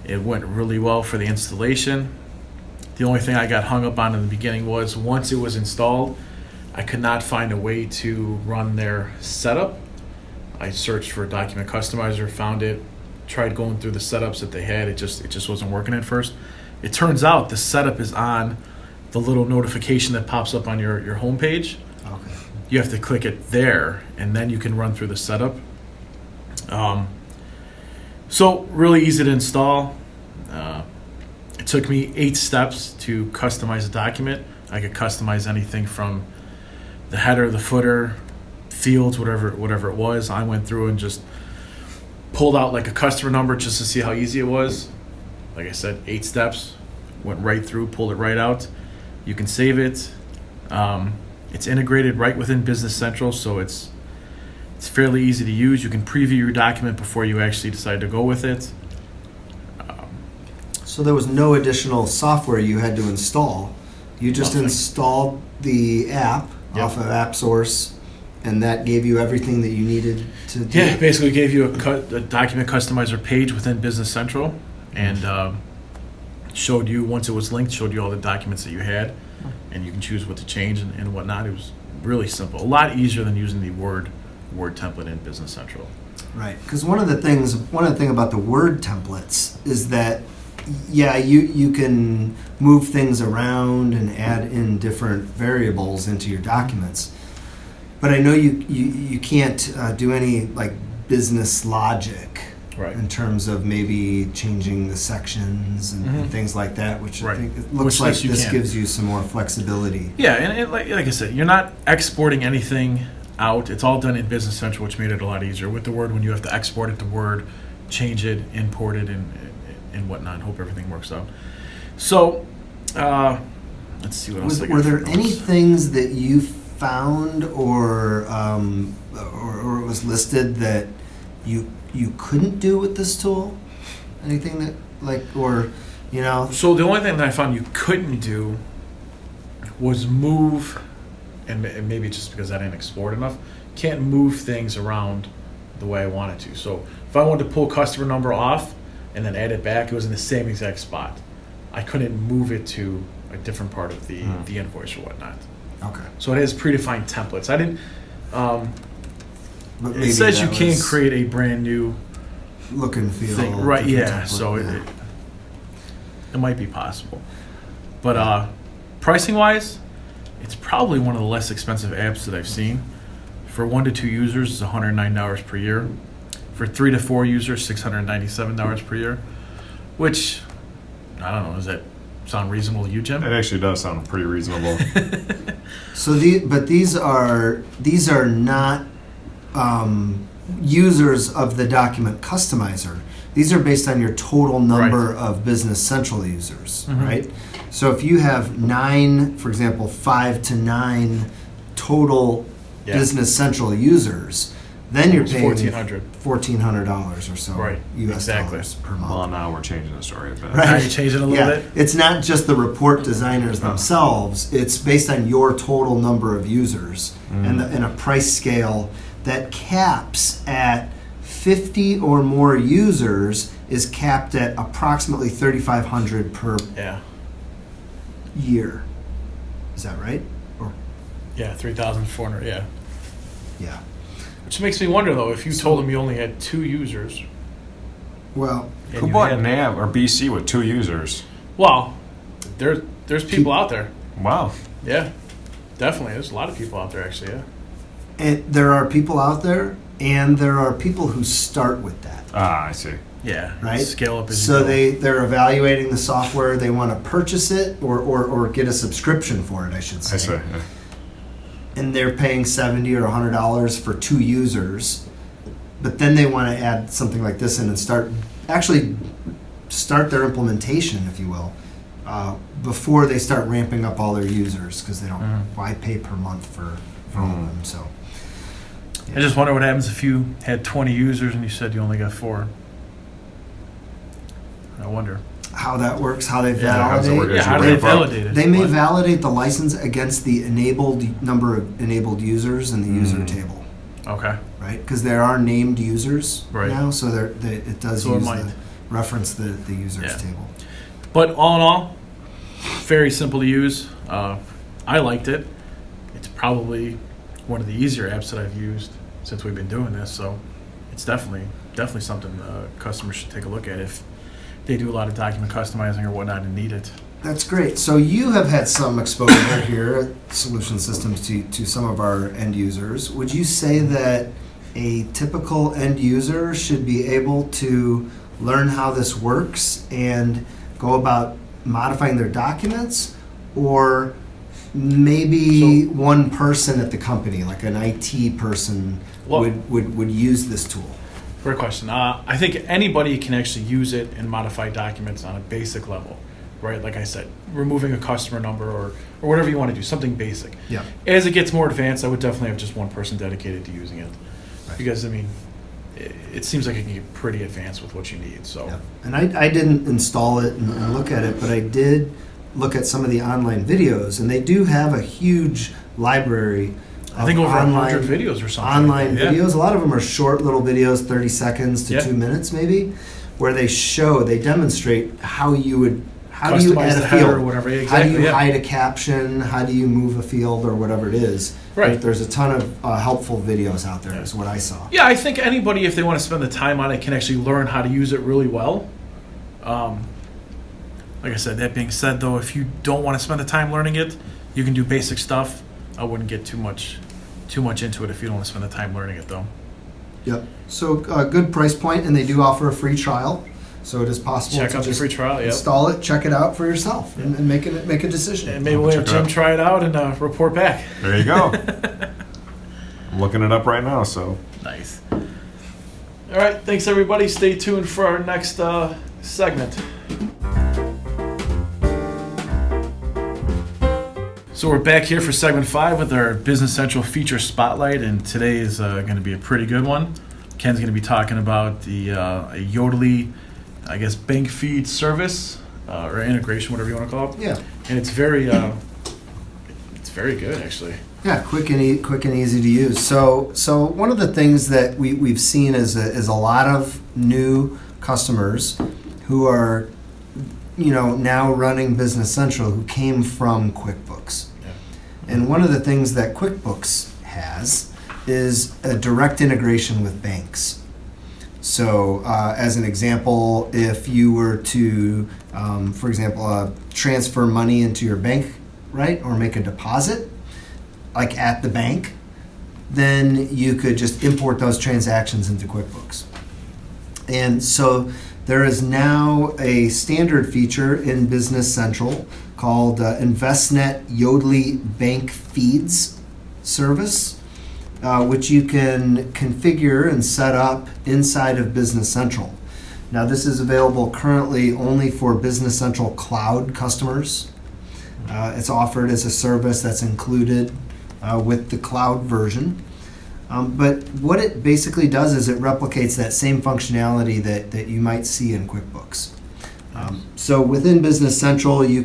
It went really well for the installation. The only thing I got hung up on in the beginning was once it was installed, I could not find a way to run their setup. I searched for Document Customizer, found it, tried going through the setups that they had. It just wasn't working at first. It turns out the setup is on the little notification that pops up on your homepage. Okay. You have to click it there, and then you can run through the setup. So really easy to install. It took me 8 steps to customize a document. I could customize anything from the header, the footer, fields, whatever it was. I went through and just pulled out like a customer number just to see how easy it was. Like I said, 8 steps, went right through, pulled it right out. You can save it. It's integrated right within Business Central, so it's fairly easy to use. You can preview your document before you actually decide to go with it. So there was no additional software you had to install. You just installed the app off of AppSource, and that gave you everything that you needed to do. Yeah, basically gave you a document customizer page within Business Central, and showed you, once it was linked, showed you all the documents that you had, and you can choose what to change and whatnot. It was really simple. A lot easier than using the Word template in Business Central. Right, because one of the things about the Word templates is that, you can move things around and add in different variables into your documents, but I know you can't do any like business logic, right, in terms of maybe changing the sections and things like that, which I think it looks like this gives you some more flexibility. Yeah, and like I said, you're not exporting anything out. It's all done in Business Central, which made it a lot easier. With the Word, when you have to export it to Word, change it, import it, and whatnot. Hope everything works out. So, let's see what else. Were there any things that you found or it was listed that you couldn't do with this tool? Anything that So the only thing that I found you couldn't do was move. And maybe just because I didn't explore it enough, can't move things around the way I wanted to. So if I wanted to pull customer number off and then add it back, it was in the same exact spot. I couldn't move it to a different part of the invoice or whatnot. Okay. So it has predefined templates. I didn't. But It maybe says you that can't was create a brand new look and feel. thing, right? different Yeah. template, So yeah. it might be possible, but pricing wise, it's probably one of the less expensive apps that I've seen. For 1 to 2 users, it's $109 per year. For 3 to 4 users, $697 per year. Which, I don't know, does that sound reasonable to you, Jim? It actually does sound pretty reasonable. So these are not users of the document customizer. These are based on your total number of Business Central users, right? So if you have 9, for example, 5 to 9 total Business Central users, then you're paying $1,400 or so US dollars per month. Well, now we're changing the story a bit. Right. Now you're changing a little bit? It's not just the report designers themselves. It's based on your total number of users and a price scale that caps at 50 or more users is capped at approximately $3,500 per year. Is that right? Or Yeah, 3,400. Yeah. yeah. Which makes me wonder though, if you told them you only had 2 users. Well, and Who you bought had- NAV or BC with 2 users? Well, there's people out there. Wow. Yeah, definitely. There's a lot of people out there actually. Yeah. and there are people out there, and there are people who start with that. Ah, I see. Yeah. Right? Scale up as So you go. they're evaluating the software. They want to purchase it or get a subscription for it, I should say. I see. Yeah. And they're paying $70 or $100 for 2 users. But then they want to add something like this in and start their implementation, if you will, before they start ramping up all their users, because they don't. Why pay per month for all of them? So I just wonder what happens if you had 20 users and you said you only got 4. I wonder. how that works, how they how does it work? validate. Yeah, how do they validate it? They may What? validate the license against the enabled number of enabled users in the user table, Okay. right? Because there are named users Right. now, so it does So it use might. reference the users Yeah. table. But all in all, very simple to use. I liked it. It's probably one of the easier apps that I've used since we've been doing this. So it's definitely something customers should take a look at if they do a lot of document customizing or whatnot and need it. That's great. So you have had some exposure here at Solution Systems to some of our end users. Would you say that a typical end user should be able to learn how this works and go about modifying their documents, or maybe one person at the company, like an IT person, Well- would use this tool? Great question. I think anybody can actually use it and modify documents on a basic level, right? Like I said, removing a customer number or whatever you want to do, something basic. Yeah. As it gets more advanced, I would definitely have just one person dedicated to using it. Right. Because, I mean, it seems like it can get pretty advanced with what you need. So, Yeah. And I didn't install it and look at it, but I did look at some of the online videos, and they do have a huge library I think of over 100 videos or something. online like that. Yeah. videos. A lot of them are short little videos, 30 seconds to Yeah. 2 minutes maybe, where they demonstrate how do you Customize add the a header field, or whatever. Yeah, how do exactly, you yeah. hide a caption, how do you move a field or whatever it is. Right. There's a ton of helpful videos out there, Yeah. is what I saw. Yeah, I think anybody, if they want to spend the time on it, can actually learn how to use it really well. Like I said, that being said, though, if you don't want to spend the time learning it, you can do basic stuff. I wouldn't get too much into it if you don't want to spend the time learning it, though. Yep. So a good price point, and they do offer a free trial, so it is possible Check to out the just free trial, yeah. install it, check it out for yourself, and make a decision. And maybe we'll have Check it Jim out. try it out and report back. There you go. I'm looking it up right now, so. Nice. All right, thanks everybody. Stay tuned for our next segment. So we're back here for segment 5 with our Business Central feature spotlight, and today is going to be a pretty good one. Ken's going to be talking about the a Yodlee, I guess, bank feed service or integration, whatever you want to call it. Yeah. And it's very good actually. Yeah, quick and easy to use. So one of the things that we've seen is a lot of new customers who are, now running Business Central who came from QuickBooks. Yeah. And one of the things that QuickBooks has is a direct integration with banks. So, as an example, if you were to, for example, transfer money into your bank, right, or make a deposit, like at the bank, then you could just import those transactions into QuickBooks. And so there is now a standard feature in Business Central called Envestnet Yodlee Bank Feeds service, which you can configure and set up inside of Business Central. Now, this is available currently only for Business Central Cloud customers. It's offered as a service that's included with the cloud version. But what it basically does is it replicates that same functionality that you might see in QuickBooks. So within Business Central, you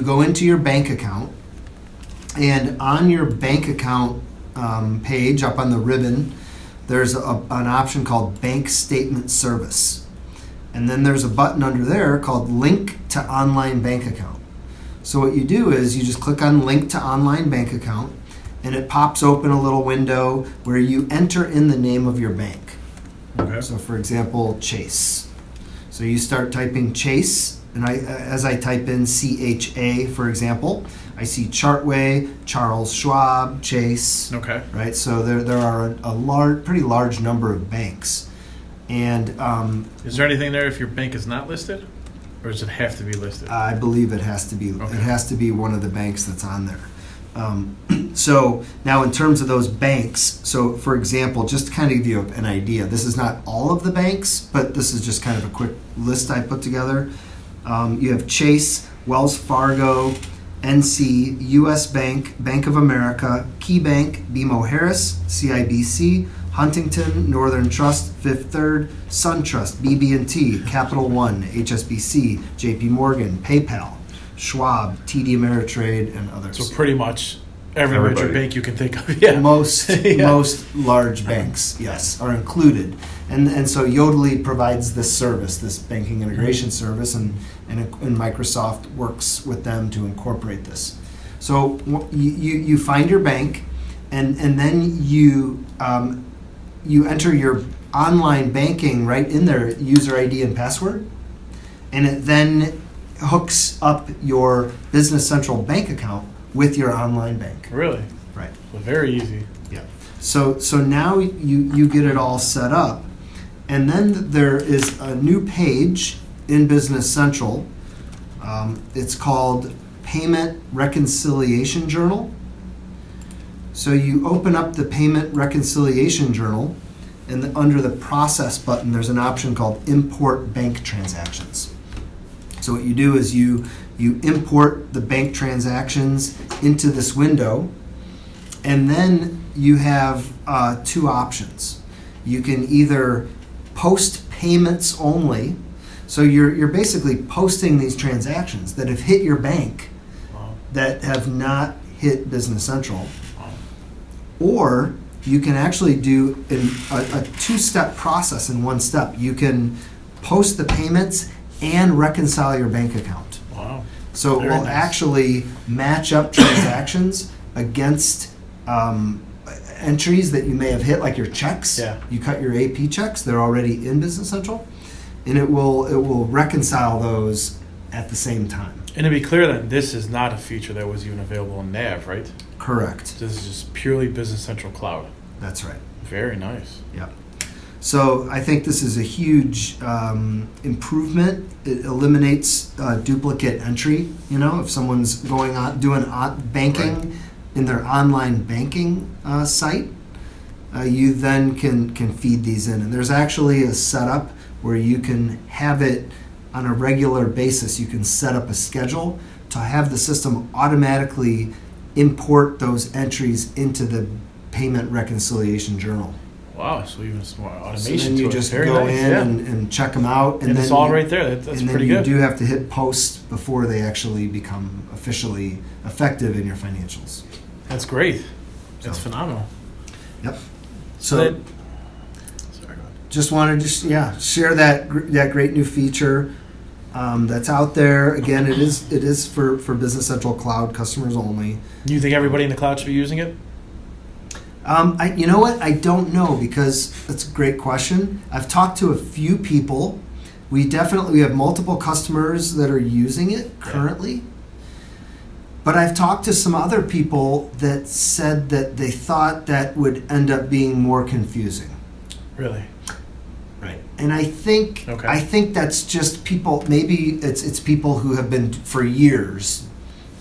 go into your bank account, and on your bank account page, up on the ribbon, there's an option called Bank Statement Service. And then there's a button under there called Link to Online Bank Account. So what you do is you just click on Link to Online Bank Account, and it pops open a little window where you enter in the name of your bank. Okay. So for example, Chase. So you start typing Chase, and as I type in CHA, for example, I see Chartway, Charles Schwab, Chase. Okay. Right, so there are a pretty large number of banks. And Is there anything there if your bank is not listed? Or does it have to be listed? I believe it has to be. Okay. It has to be one of the banks that's on there. So now in terms of those banks, so for example, just to kind of give you an idea, this is not all of the banks, but this is just kind of a quick list I put together. You have Chase, Wells Fargo, NC, US Bank, Bank of America, KeyBank, BMO Harris, CIBC, Huntington, Northern Trust, Fifth Third, SunTrust, BB&T, Capital One, HSBC, JP Morgan, PayPal, Schwab, TD Ameritrade, and others. So pretty much every major Everybody. bank you can think of. Yeah. Most Yeah. most large banks, yes, are included, and so Yodlee provides this service, this banking integration service, and Microsoft works with them to incorporate this. So you find your bank, and then you enter your online banking right in their user ID and password, and it then hooks up your Business Central bank account with your online bank. Really? Right. Well, very easy. Yeah. So now you get it all set up, and then there is a new page in Business Central. It's called Payment Reconciliation Journal. So you open up the Payment Reconciliation Journal, and under the Process button, there's an option called Import Bank Transactions. So what you do is you import the bank transactions into this window, and then you have two options. You can either post payments only, so you're basically posting these transactions that have hit your bank Wow. that have not hit Business Central, Wow. or you can actually do a two-step process in one step. You can post the payments and reconcile your bank account. Wow. So it Very will nice. actually match up transactions against entries that you may have hit, like your checks. Yeah. You cut your AP checks; they're already in Business Central, and it will reconcile those at the same time. And to be clear then, this is not a feature that was even available in NAV, right? Correct. This is just purely Business Central Cloud. That's right. Very nice. Yeah. So I think this is a huge improvement. It eliminates duplicate entry. If someone's doing banking Right. in their online banking site, you then can feed these in. And there's actually a setup where you can have it on a regular basis. You can set up a schedule to have the system automatically import those entries into the Payment Reconciliation Journal. Wow. So even some more So automation then you to it. just Very go nice. in Yeah. and check them out, And it's then all you- right there. That's and pretty then good. you do have to hit post before they actually become officially effective in your financials. That's great. That's So- phenomenal. Yep. So So that, sorry, go ahead. just wanted to share that great new feature that's out there. Again, it is for Business Central Cloud customers only. Do you think everybody in the cloud should be using it? You know what? I don't know, because that's a great question. I've talked to a few people. We have multiple customers that are using it currently. But I've talked to some other people that said that they thought that would end up being more confusing. Really? Right. And I think that's just people. Maybe it's people who have been for years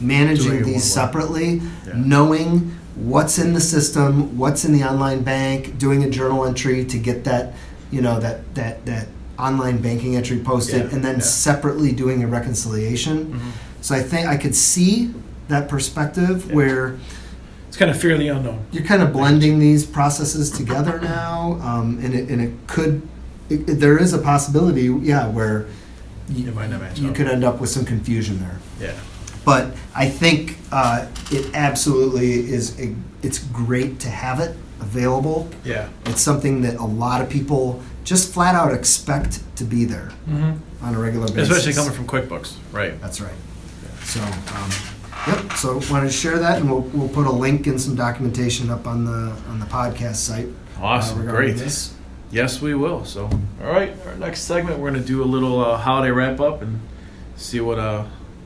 managing these separately, knowing what's in the system, what's in the online bank, doing a journal entry to get that, that online banking entry posted, and then separately doing a reconciliation. Mm-hmm. So I think I could see that perspective where it's kind of fear of the unknown. You're kind of blending these processes together now, there is a possibility, where it might not match you up. could end up with some confusion there. Yeah. But I think it absolutely is. It's great to have it available. Yeah. It's something that a lot of people just flat out expect to be there on a regular basis. Especially coming from QuickBooks, right? That's right. So, so wanted to share that, and we'll put a link and some documentation up on the podcast site. Awesome, great. This. Yes, we will. So, all right, our next segment, we're going to do a little holiday wrap up and see what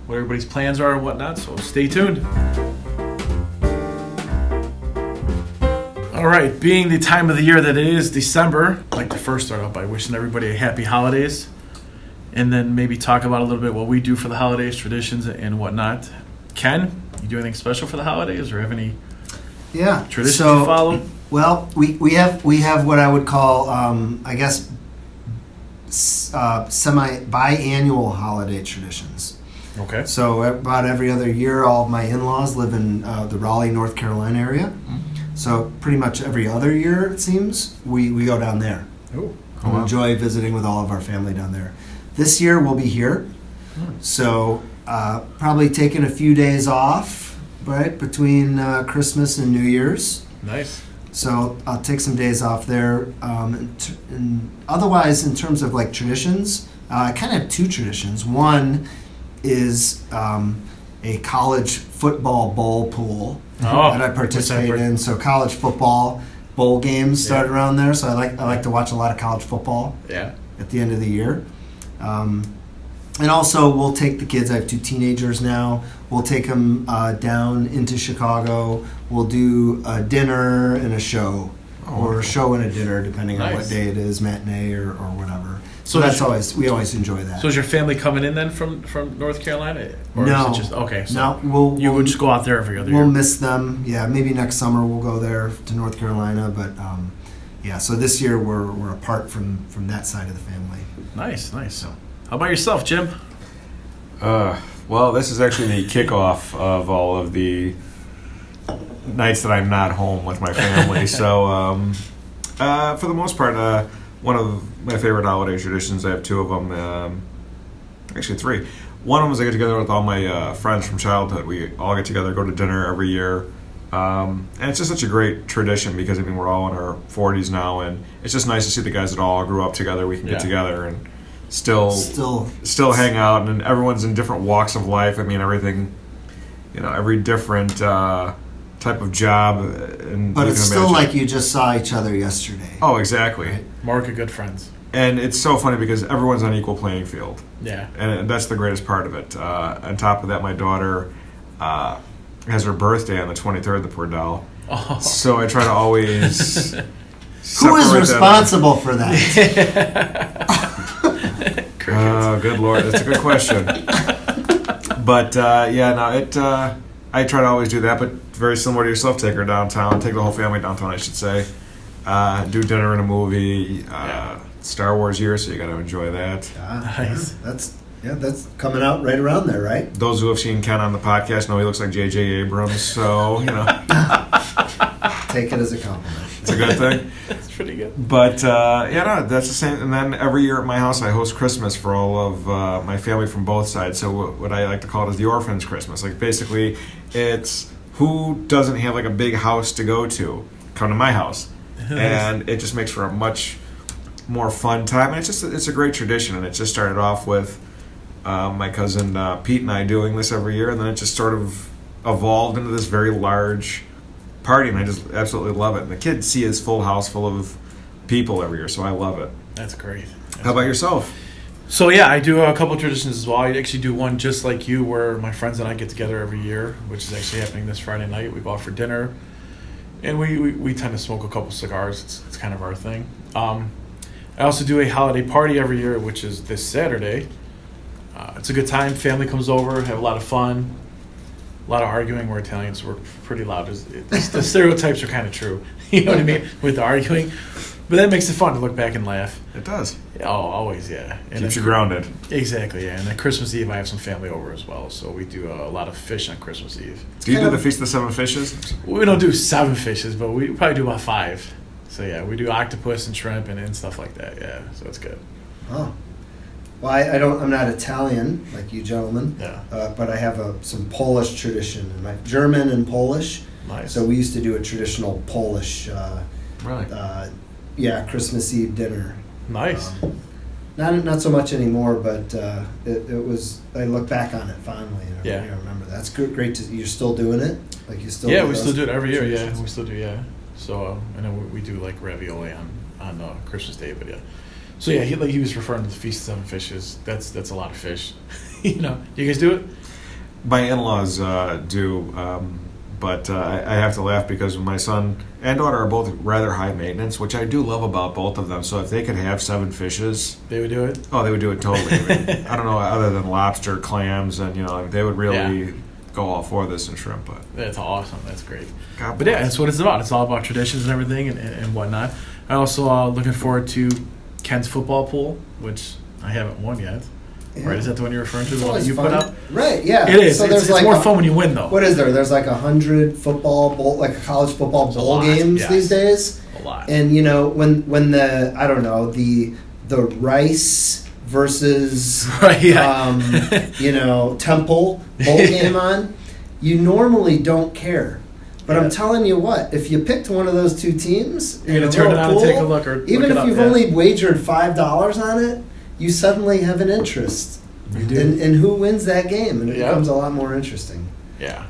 everybody's plans are and whatnot. So, stay tuned. All right, being the time of the year that it is, December, I'd like to first start out by wishing everybody a happy holidays, and then maybe talk about a little bit what we do for the holidays, traditions, and whatnot. Ken, you do anything special for the holidays, or have any traditions you follow? Well, we have what I would call, semi-biannual holiday traditions. Okay. So about every other year, all of my in-laws live in the Raleigh, North Carolina area. Mm-hmm. So pretty much every other year, it seems, we go down there. Oh, and enjoy visiting with all of our family down there. This year, we'll be here. So probably taking a few days off, right, between Christmas and New Year's. Nice. So I'll take some days off there. And otherwise, in terms of like traditions, I kind of have two traditions. One is a college football bowl pool that I participate in. So college football bowl games start around there. So I like to watch a lot of college football at the end of the year. And also, we'll take the kids. I have two teenagers now. We'll take them down into Chicago. We'll do a dinner and a show, or a show and a dinner, depending on what day it is, matinee or whatever. So we always enjoy that. So is your family coming in then from North Carolina? Or No. Is it just, okay. So no, we'll would just go out there every other year. We'll miss them. Yeah, maybe next summer we'll go there to North Carolina. But so this year we're apart from that side of the family. Nice. So. How about yourself, Jim? Well, this is actually the kickoff of all of the nights that I'm not home with my family. So, for the most part, one of my favorite holiday traditions, I have two of them, actually three. One of them is I get together with all my friends from childhood. We all get together, go to dinner every year. And it's just such a great tradition because, we're all in our 40s now, and it's just nice to see the guys that all grew up together. We can get together and still hang out, and everyone's in different walks of life. Everything, every different type of job. But it's still like you just saw each other yesterday. Oh, exactly. Right? Mark of good friends. And it's so funny because everyone's on equal playing field. Yeah. And that's the greatest part of it. On top of that, my daughter has her birthday on the 23rd, the poor doll. Oh. So I try to always Who is responsible for that? Oh, good Lord. That's a good question. But, I try to always do that, but very similar to yourself, take her downtown, take the whole family downtown, I should say. Do dinner and a movie. Star Wars year, so you got to enjoy that. Nice. That's coming out right around there, right? Those who have seen Ken on the podcast know he looks like J.J. Abrams, so, Take it as a compliment. It's a good thing. It's pretty good. But, that's the same. And then every year at my house, I host Christmas for all of my family from both sides. So what I like to call it is the orphan's Christmas. Like, basically, it's who doesn't have, like, a big house to go to? Come to my house. And it just makes for a much more fun time, and it's a great tradition. And it just started off with my cousin Pete and I doing this every year, and then it just sort of evolved into this very large party, and I just absolutely love it. And the kids see his full house full of people every year, so I love it. That's great. How about yourself? So yeah, I do a couple of traditions as well. I actually do one just like you, where my friends and I get together every year, which is actually happening this Friday night. We go out for dinner, and we tend to smoke a couple cigars. It's kind of our thing. I also do a holiday party every year, which is this Saturday. It's a good time. Family comes over, have a lot of fun, a lot of arguing. We're Italians, so we're pretty loud. The stereotypes are kind of true. You know what I mean with the arguing. But that makes it fun to look back and laugh. It does. Oh, always, yeah. And Keeps you grounded. Exactly, yeah. And then Christmas Eve, I have some family over as well, so we do a lot of fish on Christmas Eve. Do you do the Feast of the Seven Fishes? We don't do 7 fishes, but we probably do about 5. So yeah, we do octopus and shrimp and stuff like that. Yeah, so it's good. Oh. Well, I'm not Italian like you gentlemen. Yeah. But I have some Polish tradition, and my German and Polish. Nice. So we used to do a traditional Polish. Really? Christmas Eve dinner. Nice. Not so much anymore, but it was. I look back on it fondly. And Yeah. I remember that. That's good. Great. You're still doing it. Like you still. Yeah, do we those still do it every year. Yeah, traditions? we still do. Yeah. So and then we do like ravioli on Christmas Day, but yeah. So yeah, he was referring to the Feast of 7 Fishes. That's a lot of fish. You know, you guys do it? My in-laws do, but I have to laugh because my son and daughter are both rather high maintenance, which I do love about both of them. So if they could have 7 fishes, They would do it. oh, they would do it totally. I mean, I don't know, other than lobster, clams, and they would really go all for this and shrimp. But That's awesome. That's great. God But yeah, bless. that's what it's about. It's all about traditions and everything and whatnot. I also looking forward to Ken's football pool, which I haven't won yet. Yeah. Right? Is that the one you're referring to? It's The one that always you fun. put up? Right. Yeah. It is. So It's there's more fun when you win, though. What is there? There's like 100 football bowl, like college football There's a bowl lot, games yes. these days. A lot. And when the I don't know the Rice versus Right, yeah. Temple bowl game on, you normally don't care. But Yeah. I'm telling you what, if you picked one of those two teams, You're in gonna a turn it little on and pool, take a look or even look it if up, you've yeah. only wagered $5 on it, you suddenly have an interest You do. in who wins that game, and it Yeah. becomes a lot more interesting. Yeah.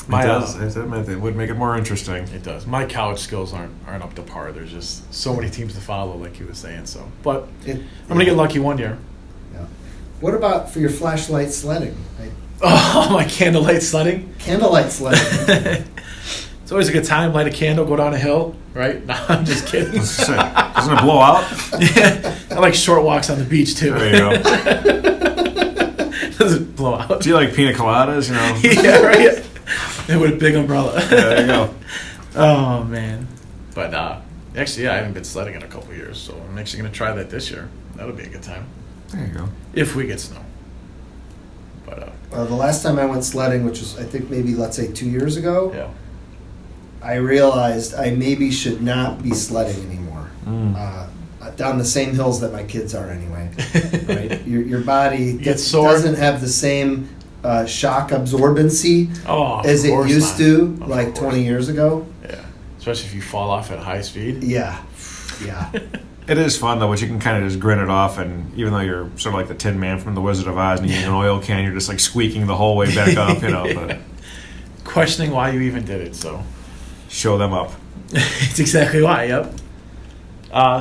It does. It would make it more interesting. It does. My college skills aren't up to par. There's just so many teams to follow, like he was saying. So, but I'm gonna get lucky one year. Yeah. What about for your flashlight sledding? Oh, my candlelight sledding. Candlelight sledding. It's always a good time. Light a candle, go down a hill. Right? No, I'm just kidding. Doesn't it blow out? Yeah, I like short walks on the beach too. There you go. Doesn't blow out. Do you like pina coladas? Yeah, right. And with a big umbrella. Yeah, there you go. Oh man. But actually, yeah, I haven't been sledding in a couple years, so I'm actually gonna try that this year. That'll be a good time There you go. if we get snow. But The last time I went sledding, which was I think maybe let's say 2 years ago, yeah. I realized I maybe should not be sledding anymore. Down the same hills that my kids are anyway. Right? Your body Gets sore. doesn't have the same shock absorbency Oh, of as it course used not. to Of like course. 20 years ago. Yeah. Especially if you fall off at high speed. Yeah. Yeah. It is fun though, but you can kind of just grin it off, and even though you're sort of like the Tin Man from The Wizard of Oz, and you need an oil can, you're just like squeaking the whole way back up, But Questioning why you even did it, so. show them up. It's exactly why, yep.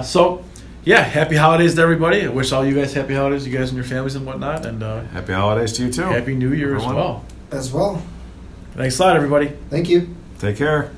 So, yeah, happy holidays to everybody. I wish all you guys happy holidays, you guys and your families and whatnot, and Happy holidays to you too. happy New Year Everyone. as well. As well. Thanks a lot, everybody. Thank you. Take care.